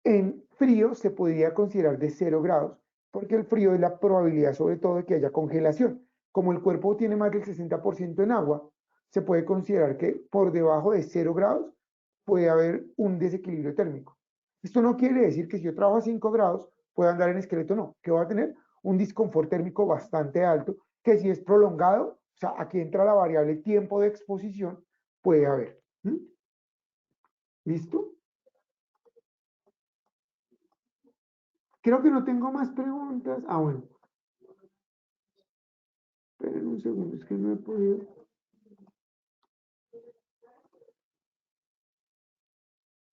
En frío se podría considerar de 0 grados, porque el frío es la probabilidad sobre todo de que haya congelación. Como el cuerpo tiene más del 60% en agua, se puede considerar que por debajo de 0 grados puede haber un desequilibrio térmico. Esto no quiere decir que si yo trabajo a 5 grados pueda andar en esqueleto, no, que va a tener un disconfort térmico bastante alto, que si es prolongado, o sea, aquí entra la variable tiempo de exposición, puede haber. ¿Listo? Creo que no tengo más preguntas. Bueno. Esperen un segundo, es que no he podido.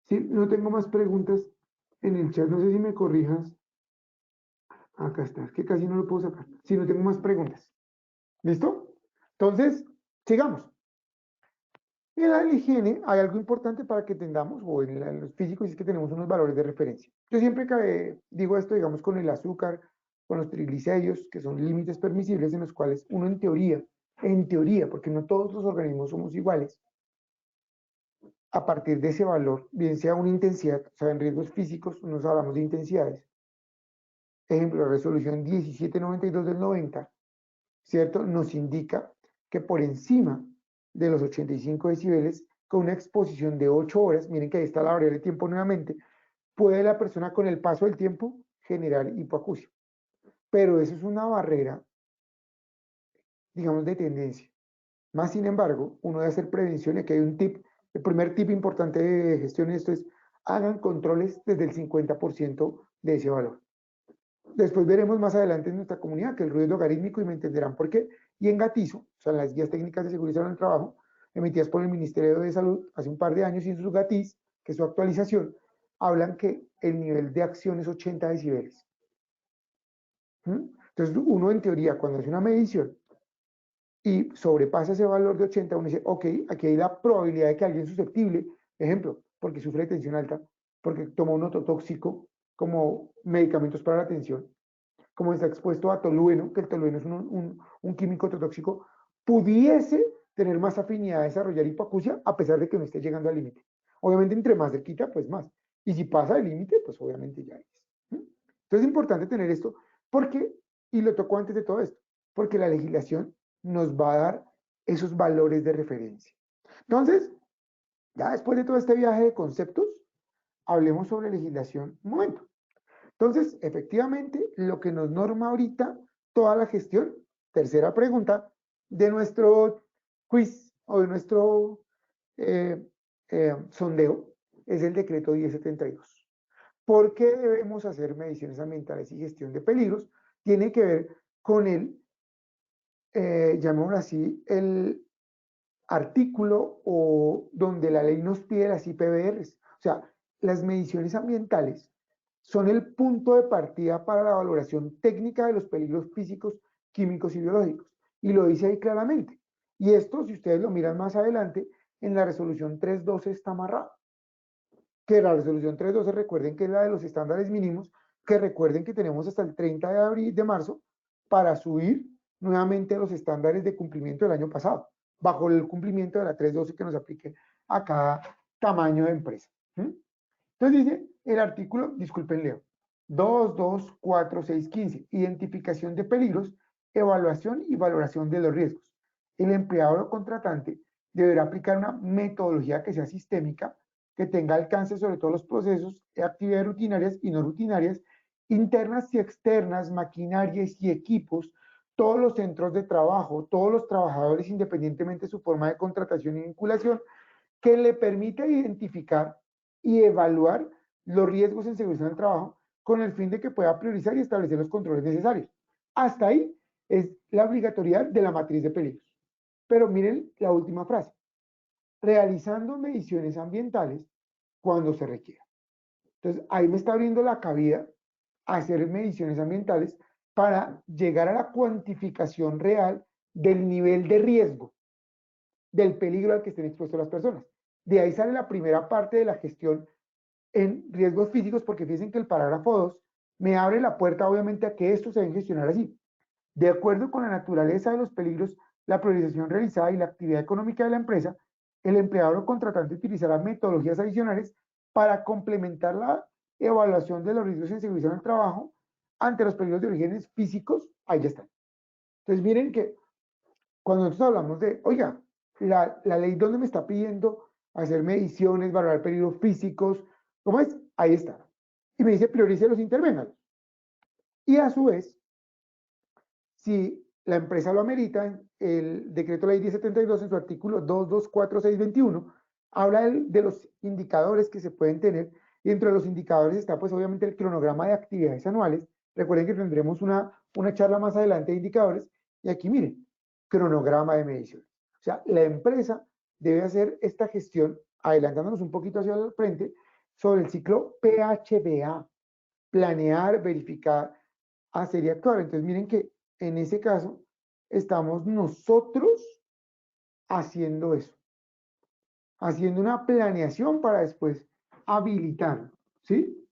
Sí, no tengo más preguntas en el chat. No sé si me corrijas. Acá está, es que casi no lo puedo sacar. Sí, no tengo más preguntas. ¿Listo? Entonces, sigamos. En la higiene hay algo importante para que tengamos, o en los físicos, es que tenemos unos valores de referencia. Yo siempre digo esto, digamos, con el azúcar, con los triglicéridos, que son límites permisibles en los cuales uno en teoría, porque no todos los organismos somos iguales, a partir de ese valor, bien sea una intensidad, o sea, en riesgos físicos, nos hablamos de intensidades, ejemplo, la resolución 1792 del 90, ¿cierto? Nos indica que por encima de los 85 decibeles, con una exposición de 8 horas, miren que ahí está la variable de tiempo nuevamente, puede la persona con el paso del tiempo generar hipoacusia. Pero eso es una barrera, digamos, de tendencia. Más sin embargo, uno debe hacer prevención y aquí hay un tip. El primer tip importante de gestión de esto es hagan controles desde el 50% de ese valor. Después veremos más adelante en nuestra comunidad que el ruido es logarítmico y me entenderán por qué. Y en Gatizo, o sea, en las guías técnicas de seguridad en el trabajo, emitidas por el Ministerio de Salud hace un par de años y en sus GATIS, que es su actualización, hablan que el nivel de acción es 80 decibeles. Entonces, uno en teoría, cuando hace una medición y sobrepasa ese valor de 80, uno dice, ok, aquí hay la probabilidad de que alguien susceptible, ejemplo, porque sufre de tensión alta, porque toma un ototóxico como medicamentos para la tensión, como está expuesto a tolueno, que el tolueno es un químico ototóxico, pudiese tener más afinidad a desarrollar hipoacusia a pesar de que no esté llegando al límite. Obviamente, entre más cerquita, pues más. Y si pasa el límite, pues obviamente ya es. Entonces es importante tener esto porque, y lo tocó antes de todo esto, porque la legislación nos va a dar esos valores de referencia. Entonces, ya después de todo este viaje de conceptos, hablemos sobre legislación un momento. Entonces, efectivamente, lo que nos norma ahorita toda la gestión, tercera pregunta, de nuestro quiz o de nuestro sondeo, es el decreto 1072. ¿Por qué debemos hacer mediciones ambientales y gestión de peligros? Tiene que ver con el, llamémoslo así, el artículo o donde la ley nos pide las IPBRs. O sea, las mediciones ambientales son el punto de partida para la valoración técnica de los peligros físicos, químicos y biológicos. Y lo dice ahí claramente. Y esto, si ustedes lo miran más adelante, en la resolución 312 está amarrado. Que la resolución 312, recuerden que es la de los estándares mínimos, que recuerden que tenemos hasta el 30 de marzo para subir nuevamente los estándares de cumplimiento del año pasado, bajo el cumplimiento de la 312 que nos aplique a cada tamaño de empresa. Entonces dice el artículo, disculpen Leo, 224.615, identificación de peligros, evaluación y valoración de los riesgos. El empleador o contratante deberá aplicar una metodología que sea sistémica, que tenga alcance sobre todos los procesos, actividades rutinarias y no rutinarias, internas y externas, maquinarias y equipos, todos los centros de trabajo, todos los trabajadores, independientemente de su forma de contratación y vinculación, que le permita identificar y evaluar los riesgos en seguridad del trabajo con el fin de que pueda priorizar y establecer los controles necesarios. Hasta ahí es la obligatoriedad de la matriz de peligros. Pero miren la última frase. Realizando mediciones ambientales cuando se requiera. Entonces, ahí me está abriendo la cabida a hacer mediciones ambientales para llegar a la cuantificación real del nivel de riesgo, del peligro al que estén expuestos las personas. De ahí sale la primera parte de la gestión en riesgos físicos, porque fíjense que el parágrafo 2 me abre la puerta obviamente a que esto se debe gestionar así. De acuerdo con la naturaleza de los peligros, la priorización realizada y la actividad económica de la empresa, el empleador o contratante utilizará metodologías adicionales para complementar la evaluación de los riesgos en seguridad en el trabajo ante los peligros de orígenes físicos. Ahí ya están. Entonces miren que cuando nosotros hablamos de, oiga, la ley donde me está pidiendo hacer mediciones, valorar peligros físicos, ¿cómo es? Ahí está. Y me dice priorice los intervengan. Y a su vez, si la empresa lo amerita, el decreto ley 1072 en su artículo 224621 habla de los indicadores que se pueden tener y dentro de los indicadores está pues obviamente el cronograma de actividades anuales. Recuerden que tendremos una charla más adelante de indicadores y aquí miren, cronograma de medición. O sea, la empresa debe hacer esta gestión, adelantándonos un poquito hacia el frente, sobre el ciclo PHBA, planear, verificar, hacer y actuar. Entonces miren que en ese caso estamos nosotros haciendo eso, haciendo una planeación para después habilitar, ¿sí?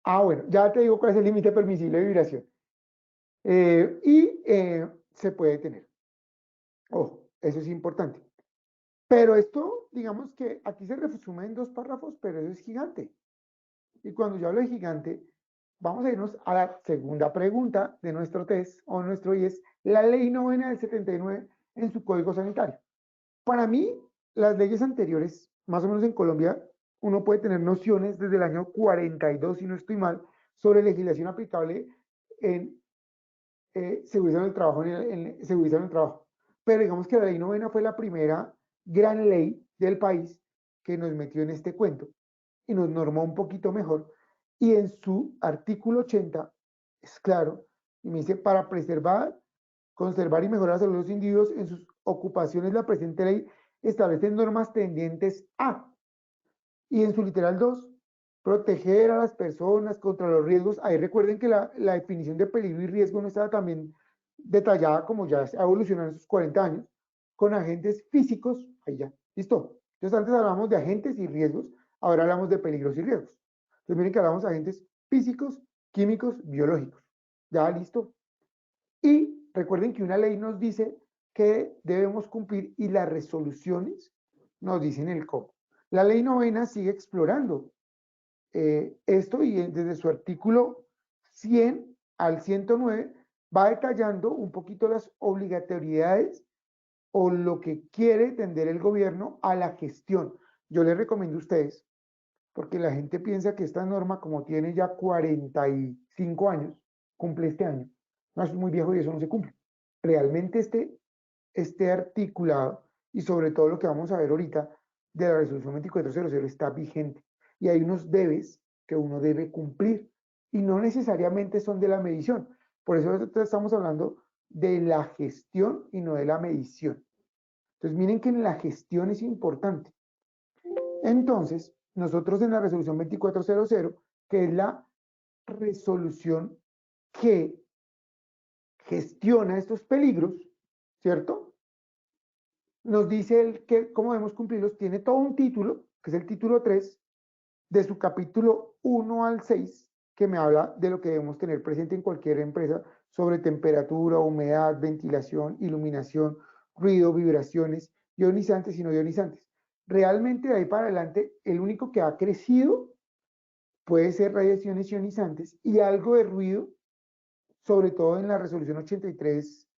Ah, bueno, ya te digo cuál es el límite permisible de vibración. Se puede tener. Ojo, eso es importante. Pero esto, digamos que aquí se resume en 2 párrafos, pero eso es gigante. Y cuando yo hablo de gigante, vamos a irnos a la segunda pregunta de nuestro test o nuestro y es la ley novena del 79 en su código sanitario. Para mí, las leyes anteriores, más o menos en Colombia, uno puede tener nociones desde el año 42, si no estoy mal, sobre legislación aplicable en seguridad en el trabajo, en seguridad en el trabajo. Pero digamos que la ley novena fue la primera gran ley del país que nos metió en este cuento y nos normó un poquito mejor. Y en su artículo 80 es claro, y me dice, para preservar, conservar y mejorar la salud de los individuos en sus ocupaciones, la presente ley establece normas tendientes a, y en su literal 2 proteger a las personas contra los riesgos. Ahí recuerden que la definición de peligro y riesgo no estaba también detallada como ya ha evolucionado en sus 40 años, con agentes físicos, ahí ya, listo. Entonces antes hablamos de agentes y riesgos, ahora hablamos de peligros y riesgos. Entonces miren que hablamos de agentes físicos, químicos, biológicos. Ya, listo. Y recuerden que una ley nos dice que debemos cumplir y las resoluciones nos dicen el cómo. La ley novena sigue explorando esto y desde su artículo 100 al 109 va detallando un poquito las obligatoriedades o lo que quiere tender el gobierno a la gestión. Yo les recomiendo a ustedes, porque la gente piensa que esta norma, como tiene ya 45 años, cumple este año. No, es muy viejo y eso no se cumple. Realmente este articulado y sobre todo lo que vamos a ver ahorita de la resolución 2400 está vigente y hay unos debes que uno debe cumplir y no necesariamente son de la medición. Por eso estamos hablando de la gestión y no de la medición. Entonces miren que en la gestión es importante. Entonces, nosotros en la resolución 2400, que es la resolución que gestiona estos peligros, ¿cierto? Nos dice el que cómo debemos cumplirlos, tiene todo un título, que es el título 3, de su capítulo 1 al 6, que me habla de lo que debemos tener presente en cualquier empresa sobre temperatura, humedad, ventilación, iluminación, ruido, vibraciones, ionizantes y no ionizantes. Realmente de ahí para adelante, el único que ha crecido puede ser radiaciones ionizantes y algo de ruido, sobre todo en la resolución 83,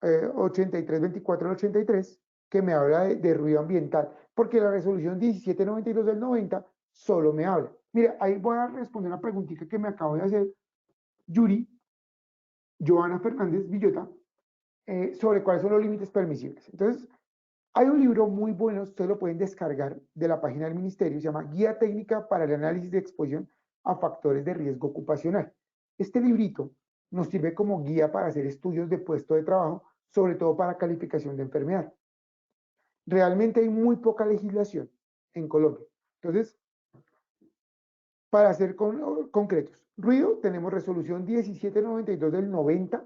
8324 del 83, que me habla de ruido ambiental, porque la resolución 1792 del 90 solo me habla. Mira, ahí voy a responder una preguntita que me acabo de hacer Yuri, Joana Fernández Villota, sobre cuáles son los límites permisibles. Entonces, hay un libro muy bueno, ustedes lo pueden descargar de la página del ministerio, se llama Guía Técnica para el Análisis de Exposición a Factores de Riesgo Ocupacional. Este librito nos sirve como guía para hacer estudios de puesto de trabajo, sobre todo para calificación de enfermedad. Realmente hay muy poca legislación en Colombia. Entonces, para ser concretos, ruido, tenemos resolución 1792 del 90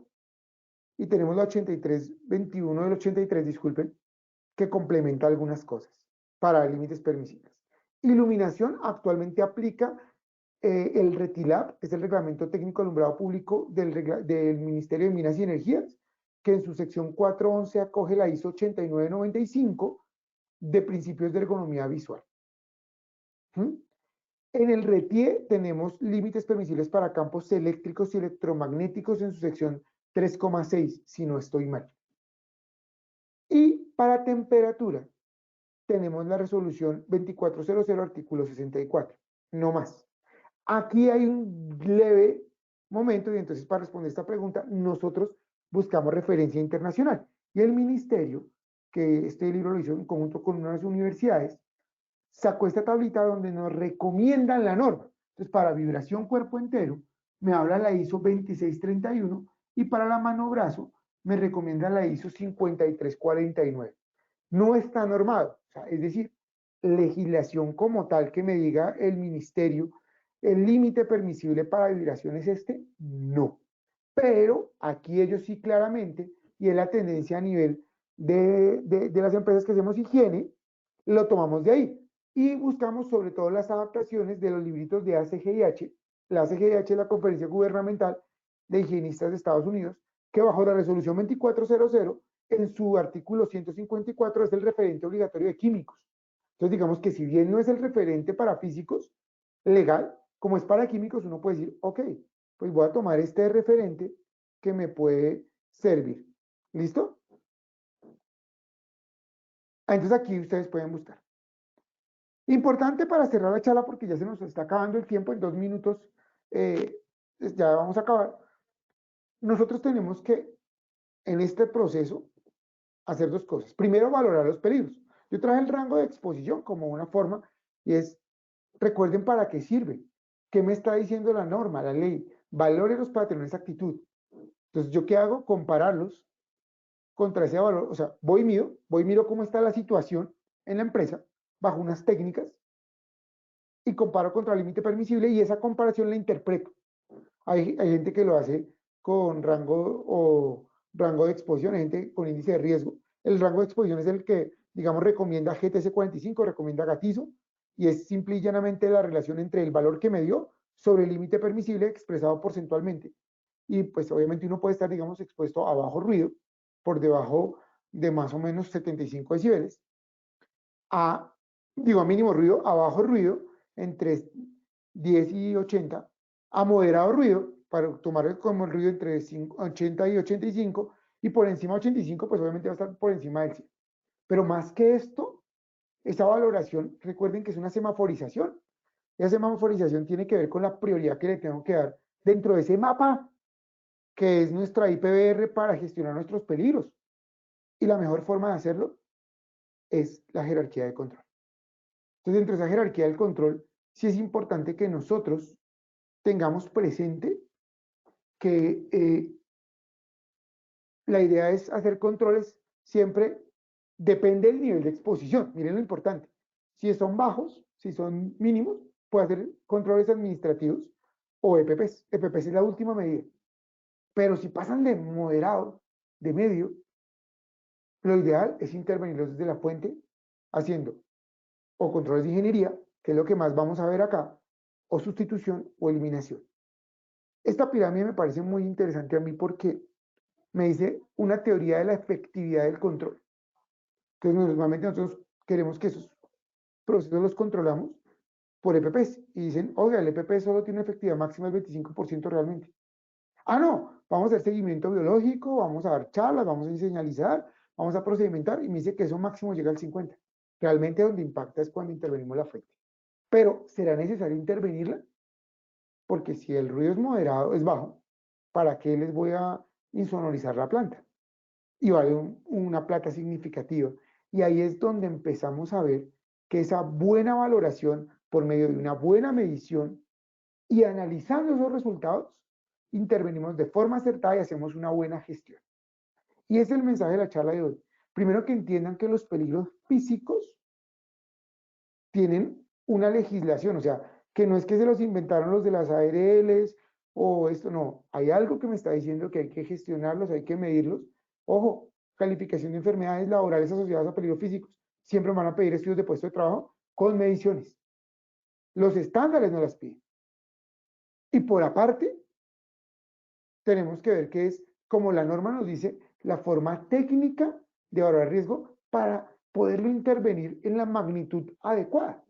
y tenemos la 8321 del 83, disculpen, que complementa algunas cosas para límites permisibles. Iluminación actualmente aplica el RETILAB, que es el Reglamento Técnico de Alumbrado Público del Ministerio de Minas y Energías, que en su sección 411 acoge la ISO 8995 de principios de ergonomía visual. ¿Mm? En el RETIE tenemos límites permisibles para campos eléctricos y electromagnéticos en su sección 3,6, si no estoy mal. Y para temperatura, tenemos la resolución 2400, artículo 64, no más. Aquí hay un leve momento y entonces para responder esta pregunta, nosotros buscamos referencia internacional. Y el ministerio, que este libro lo hizo en conjunto con unas universidades, sacó esta tablita donde nos recomiendan la norma. Entonces, para vibración cuerpo entero, me habla la ISO 2631 y para la mano brazo, me recomienda la ISO 5349. No está normado, o sea, es decir, legislación como tal que me diga el ministerio, el límite permisible para vibración es este, no. Pero aquí ellos sí claramente, y es la tendencia a nivel de las empresas que hacemos higiene, lo tomamos de ahí. Y buscamos sobre todo las adaptaciones de los libritos de ACGIH. La ACGIH es la Conferencia Gubernamental de Higienistas de Estados Unidos, que bajo la resolución 2400 en su artículo 154 es el referente obligatorio de químicos. Entonces, digamos que si bien no es el referente para físicos legal, como es para químicos, uno puede decir, ok, pues voy a tomar este referente que me puede servir. ¿Listo? Entonces aquí ustedes pueden buscar. Importante para cerrar la charla, porque ya se nos está acabando el tiempo, en 2 minutos ya vamos a acabar. Nosotros tenemos que, en este proceso, hacer 2 cosas. Primero, valorar los peligros. Yo traje el rango de exposición como una forma, y es, recuerden para qué sirve, qué me está diciendo la norma, la ley, valore los patrones de actitud. Entonces, ¿yo qué hago? Compararlos contra ese valor, o sea, voy y miro cómo está la situación en la empresa bajo unas técnicas y comparo contra el límite permisible y esa comparación la interpreto. Hay gente que lo hace con rango de exposición, hay gente con índice de riesgo. El rango de exposición es el que, digamos, recomienda GTS 45, recomienda Gatizo, y es simple y llanamente la relación entre el valor que me dio sobre el límite permisible expresado porcentualmente. Y pues obviamente uno puede estar, digamos, expuesto a bajo ruido, por debajo de más o menos 75 decibeles, a mínimo ruido, a bajo ruido, entre 10 y 80, a moderado ruido, para tomar como el ruido entre 80 y 85, y por encima de 85, pues obviamente va a estar por encima del 100. Pero más que esto, esta valoración, recuerden que es una semaforización. Esa semaforización tiene que ver con la prioridad que le tengo que dar dentro de ese mapa, que es nuestra IPBR para gestionar nuestros peligros. Y la mejor forma de hacerlo es la jerarquía de control. Entonces, dentro de esa jerarquía del control, sí es importante que nosotros tengamos presente que la idea es hacer controles siempre, depende del nivel de exposición. Miren lo importante. Si son bajos, si son mínimos, puede hacer controles administrativos o EPPs. EPPs es la última medida. Pero si pasan de moderado, de medio, lo ideal es intervenirlos desde la fuente haciendo o controles de ingeniería, que es lo que más vamos a ver acá, o sustitución o eliminación. Esta pirámide me parece muy interesante a mí porque me dice una teoría de la efectividad del control. Entonces, normalmente nosotros queremos que esos procesos los controlamos por EPPs y dicen, oiga, el EPP solo tiene una efectividad máxima del 25% realmente. Ah, no, vamos a hacer seguimiento biológico, vamos a dar charlas, vamos a señalizar, vamos a procedimentar y me dice que eso máximo llega al 50%. Realmente donde impacta es cuando intervenimos la fuente. Pero, ¿será necesario intervenirla? Porque si el ruido es moderado, es bajo, ¿para qué les voy a insonorizar la planta? Y vale una plata significativa. Y ahí es donde empezamos a ver que esa buena valoración por medio de una buena medición y analizando esos resultados, intervenimos de forma acertada y hacemos una buena gestión. Y ese es el mensaje de la charla de hoy. Primero, que entiendan que los peligros físicos tienen una legislación, o sea, que no es que se los inventaron los de las ARLs o esto, no, hay algo que me está diciendo que hay que gestionarlos, hay que medirlos. Ojo, calificación de enfermedades laborales asociadas a peligros físicos, siempre van a pedir estudios de puesto de trabajo con mediciones. Los estándares no las piden. Y por aparte, tenemos que ver que es, como la norma nos dice, la forma técnica de valorar riesgo para poderlo intervenir en la magnitud adecuada.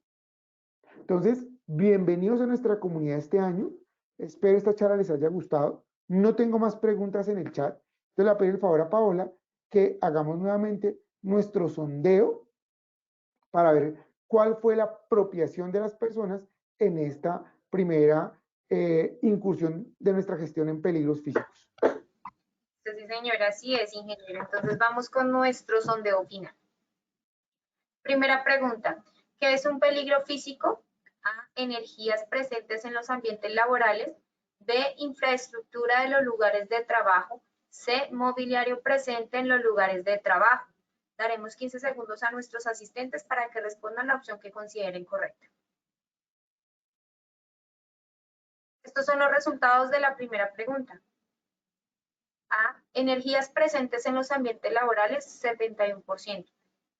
Entonces, bienvenidos a nuestra comunidad este año. Espero esta charla les haya gustado. No tengo más preguntas en el chat. Entonces, le voy a pedir el favor a Paola que hagamos nuevamente nuestro sondeo para ver cuál fue la apropiación de las personas en esta primera incursión de nuestra gestión en peligros físicos. Sí, señora, así es, ingeniero. Entonces vamos con nuestro sondeo final. Primera pregunta, ¿qué es un peligro físico? A, energías presentes en los ambientes laborales. B, infraestructura de los lugares de trabajo. C, mobiliario presente en los lugares de trabajo. Daremos 15 segundos a nuestros asistentes para que respondan la opción que consideren correcta. Estos son los resultados de la primera pregunta. A, energías presentes en los ambientes laborales, 71%.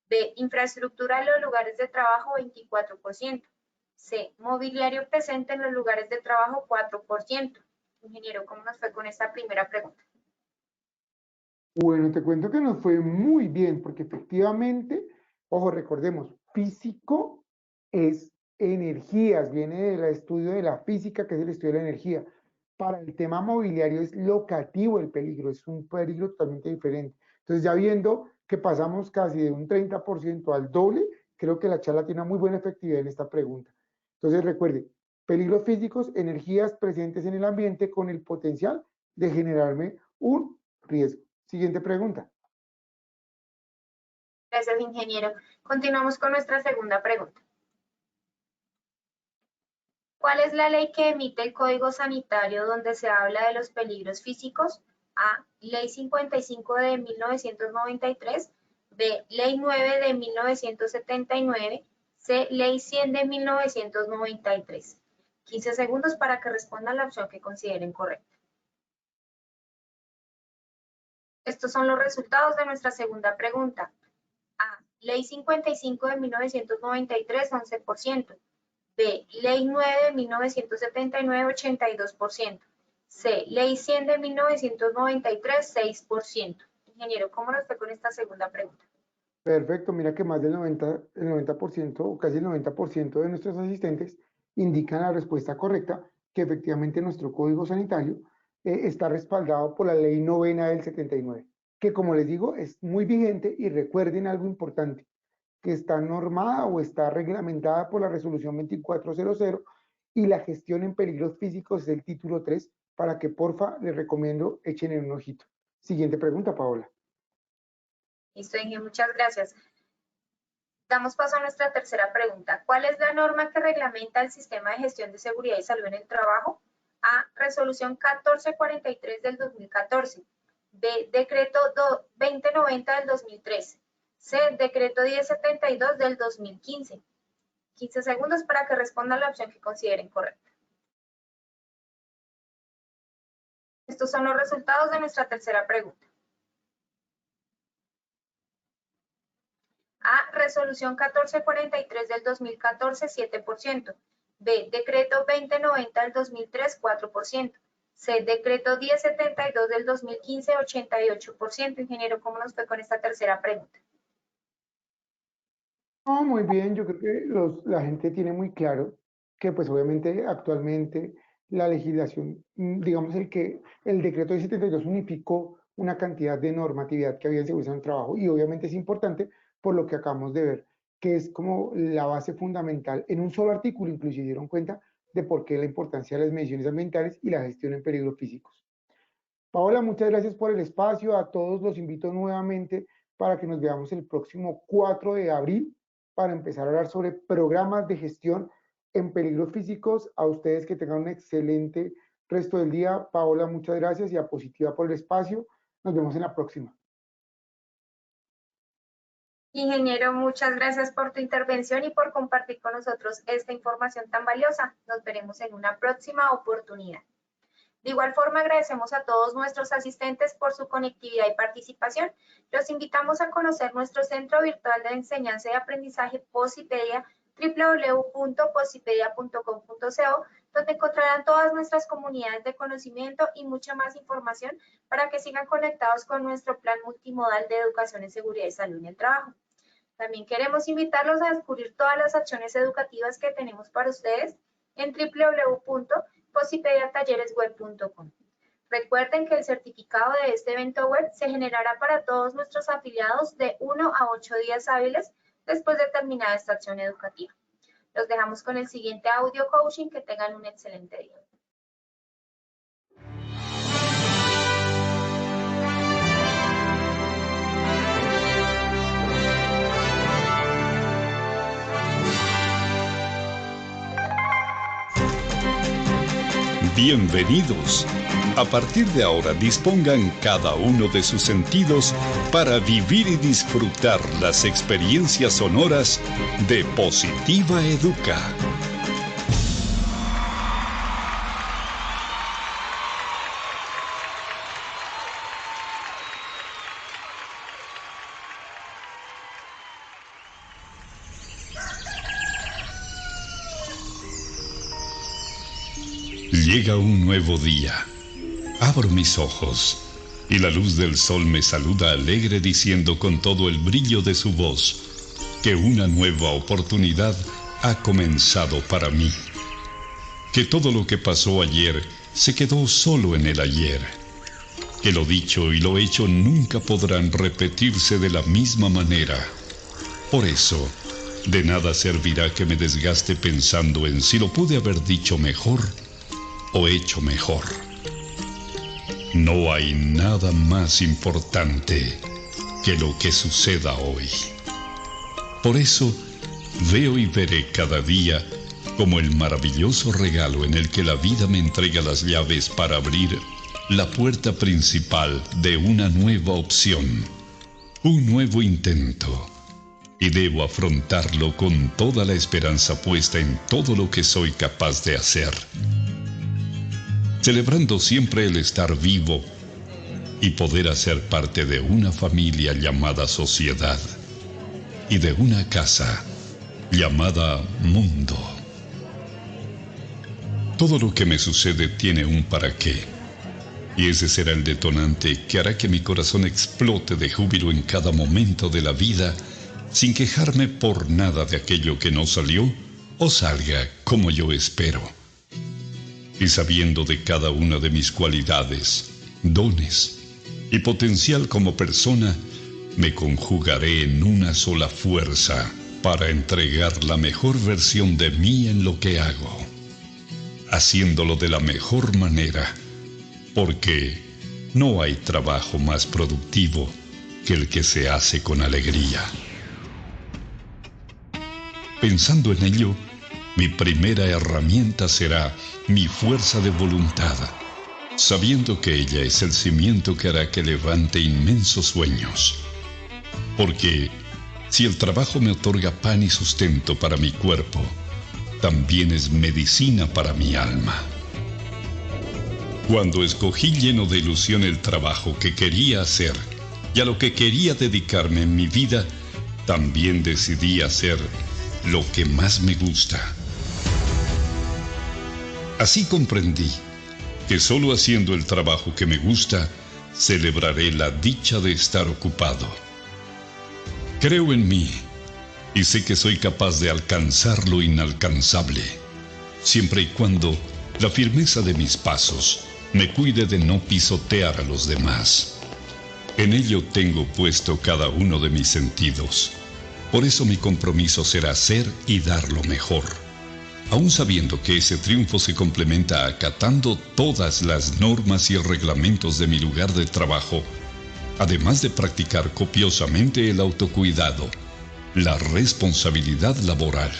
B, infraestructura de los lugares de trabajo, 24%. C, mobiliario presente en los lugares de trabajo, 4%. Ingeniero, ¿cómo nos fue con esta primera pregunta? Bueno, te cuento que nos fue muy bien, porque efectivamente, ojo, recordemos, físico es energías, viene del estudio de la física, que es el estudio de la energía. Para el tema mobiliario es locativo el peligro, es un peligro totalmente diferente. Entonces, ya viendo que pasamos casi de un 30% al doble, creo que la charla tiene una muy buena efectividad en esta pregunta. Entonces, recuerde, peligros físicos, energías presentes en el ambiente con el potencial de generarme un riesgo. Siguiente pregunta. Gracias, ingeniero. Continuamos con nuestra segunda pregunta. ¿Cuál es la ley que emite el Código Sanitario donde se habla de los peligros físicos? A. Ley 55 de 1993. B. Ley 9 de 1979. C. Ley 100 de 1993. 15 segundos para que respondan la opción que consideren correcta. Estos son los resultados de nuestra segunda pregunta. A. Ley 55 de 1993, 11%. B. Ley 9 de 1979, 82%. C. Ley 100 de 1993, 6%. Ingeniero, ¿cómo nos fue con esta segunda pregunta? Perfecto, mira que más del 90% o casi el 90% de nuestros asistentes indican la respuesta correcta, que efectivamente nuestro código sanitario está respaldado por la ley novena del 79, que como les digo es muy vigente y recuerden algo importante, que está normada o está reglamentada por la resolución 2400 y la gestión en peligros físicos es el título 3, para que porfa les recomiendo echen en un ojito. Siguiente pregunta, Paola. Listo, ingeniero, muchas gracias. Damos paso a nuestra tercera pregunta. ¿Cuál es la norma que reglamenta el sistema de gestión de seguridad y salud en el trabajo? A. Resolución 1443 del 2014. B. Decreto 2090 del 2013. C. Decreto 1072 del 2015. 15 segundos para que respondan la opción que consideren correcta. Estos son los resultados de nuestra tercera pregunta. A. Resolución 1443 del 2014, 7%. B. Decreto 2090 del 2003, 4%. C. Decreto 1072 del 2015, 88%. Ingeniero, ¿cómo nos fue con esta tercera pregunta? No, muy bien, yo creo que la gente tiene muy claro que pues obviamente actualmente la legislación, digamos el decreto de 72 unificó una cantidad de normatividad que había en seguridad en el trabajo y obviamente es importante por lo que acabamos de ver, que es como la base fundamental en un solo artículo, incluso se dieron cuenta de por qué la importancia de las mediciones ambientales y la gestión en peligros físicos. Paola, muchas gracias por el espacio. A todos los invito nuevamente para que nos veamos el próximo 4 de abril para empezar a hablar sobre programas de gestión en peligros físicos. A ustedes que tengan un excelente resto del día. Paola, muchas gracias y a Positiva por el espacio. Nos vemos en la próxima. Ingeniero, muchas gracias por tu intervención y por compartir con nosotros esta información tan valiosa. Nos veremos en una próxima oportunidad. De igual forma, agradecemos a todos nuestros asistentes por su conectividad y participación. Los invitamos a conocer nuestro Centro Virtual de Enseñanza y Aprendizaje Posipedia, www.posipedia.com.co, donde encontrarán todas nuestras comunidades de conocimiento y mucha más información para que sigan conectados con nuestro plan multimodal de educación en seguridad y salud en el trabajo. También queremos invitarlos a descubrir todas las acciones educativas que tenemos para ustedes en www.posipediatalleresweb.com. Recuerden que el certificado de este evento web se generará para todos nuestros afiliados de 1 a 8 días hábiles después de terminar esta acción educativa. Los dejamos con el siguiente audio coaching. Que tengan un excelente día. Bienvenidos. A partir de ahora dispongan cada uno de sus sentidos para vivir y disfrutar las experiencias sonoras de Positiva Educa. Llega un nuevo día. Abro mis ojos y la luz del sol me saluda alegre diciendo con todo el brillo de su voz que una nueva oportunidad ha comenzado para mí. Que todo lo que pasó ayer se quedó solo en el ayer. Que lo dicho y lo hecho nunca podrán repetirse de la misma manera. Por eso, de nada servirá que me desgaste pensando en si lo pude haber dicho mejor o hecho mejor. No hay nada más importante que lo que suceda hoy. Por eso, veo y veré cada día como el maravilloso regalo en el que la vida me entrega las llaves para abrir la puerta principal de una nueva opción, un nuevo intento, y debo afrontarlo con toda la esperanza puesta en todo lo que soy capaz de hacer, celebrando siempre el estar vivo y poder hacer parte de una familia llamada sociedad y de una casa llamada mundo. Todo lo que me sucede tiene un para qué. Y ese será el detonante que hará que mi corazón explote de júbilo en cada momento de la vida, sin quejarme por nada de aquello que no salió o salga como yo espero. Y sabiendo de cada una de mis cualidades, dones y potencial como persona, me conjugaré en una sola fuerza para entregar la mejor versión de mí en lo que hago, haciéndolo de la mejor manera, porque no hay trabajo más productivo que el que se hace con alegría. Pensando en ello, mi primera herramienta será mi fuerza de voluntad, sabiendo que ella es el cimiento que hará que levante inmensos sueños. Porque si el trabajo me otorga pan y sustento para mi cuerpo, también es medicina para mi alma. Cuando escogí lleno de ilusión el trabajo que quería hacer y a lo que quería dedicarme en mi vida, también decidí hacer lo que más me gusta. Así comprendí que solo haciendo el trabajo que me gusta, celebraré la dicha de estar ocupado. Creo en mí y sé que soy capaz de alcanzar lo inalcanzable, siempre y cuando la firmeza de mis pasos me cuide de no pisotear a los demás. En ello tengo puesto cada uno de mis sentidos. Por eso mi compromiso será ser y dar lo mejor, aun sabiendo que ese triunfo se complementa acatando todas las normas y reglamentos de mi lugar de trabajo, además de practicar copiosamente el autocuidado, la responsabilidad laboral,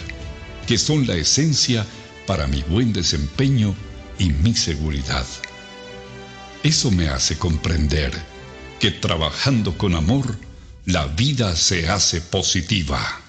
que son la esencia para mi buen desempeño y mi seguridad. Eso me hace comprender que trabajando con amor, la vida se hace positiva.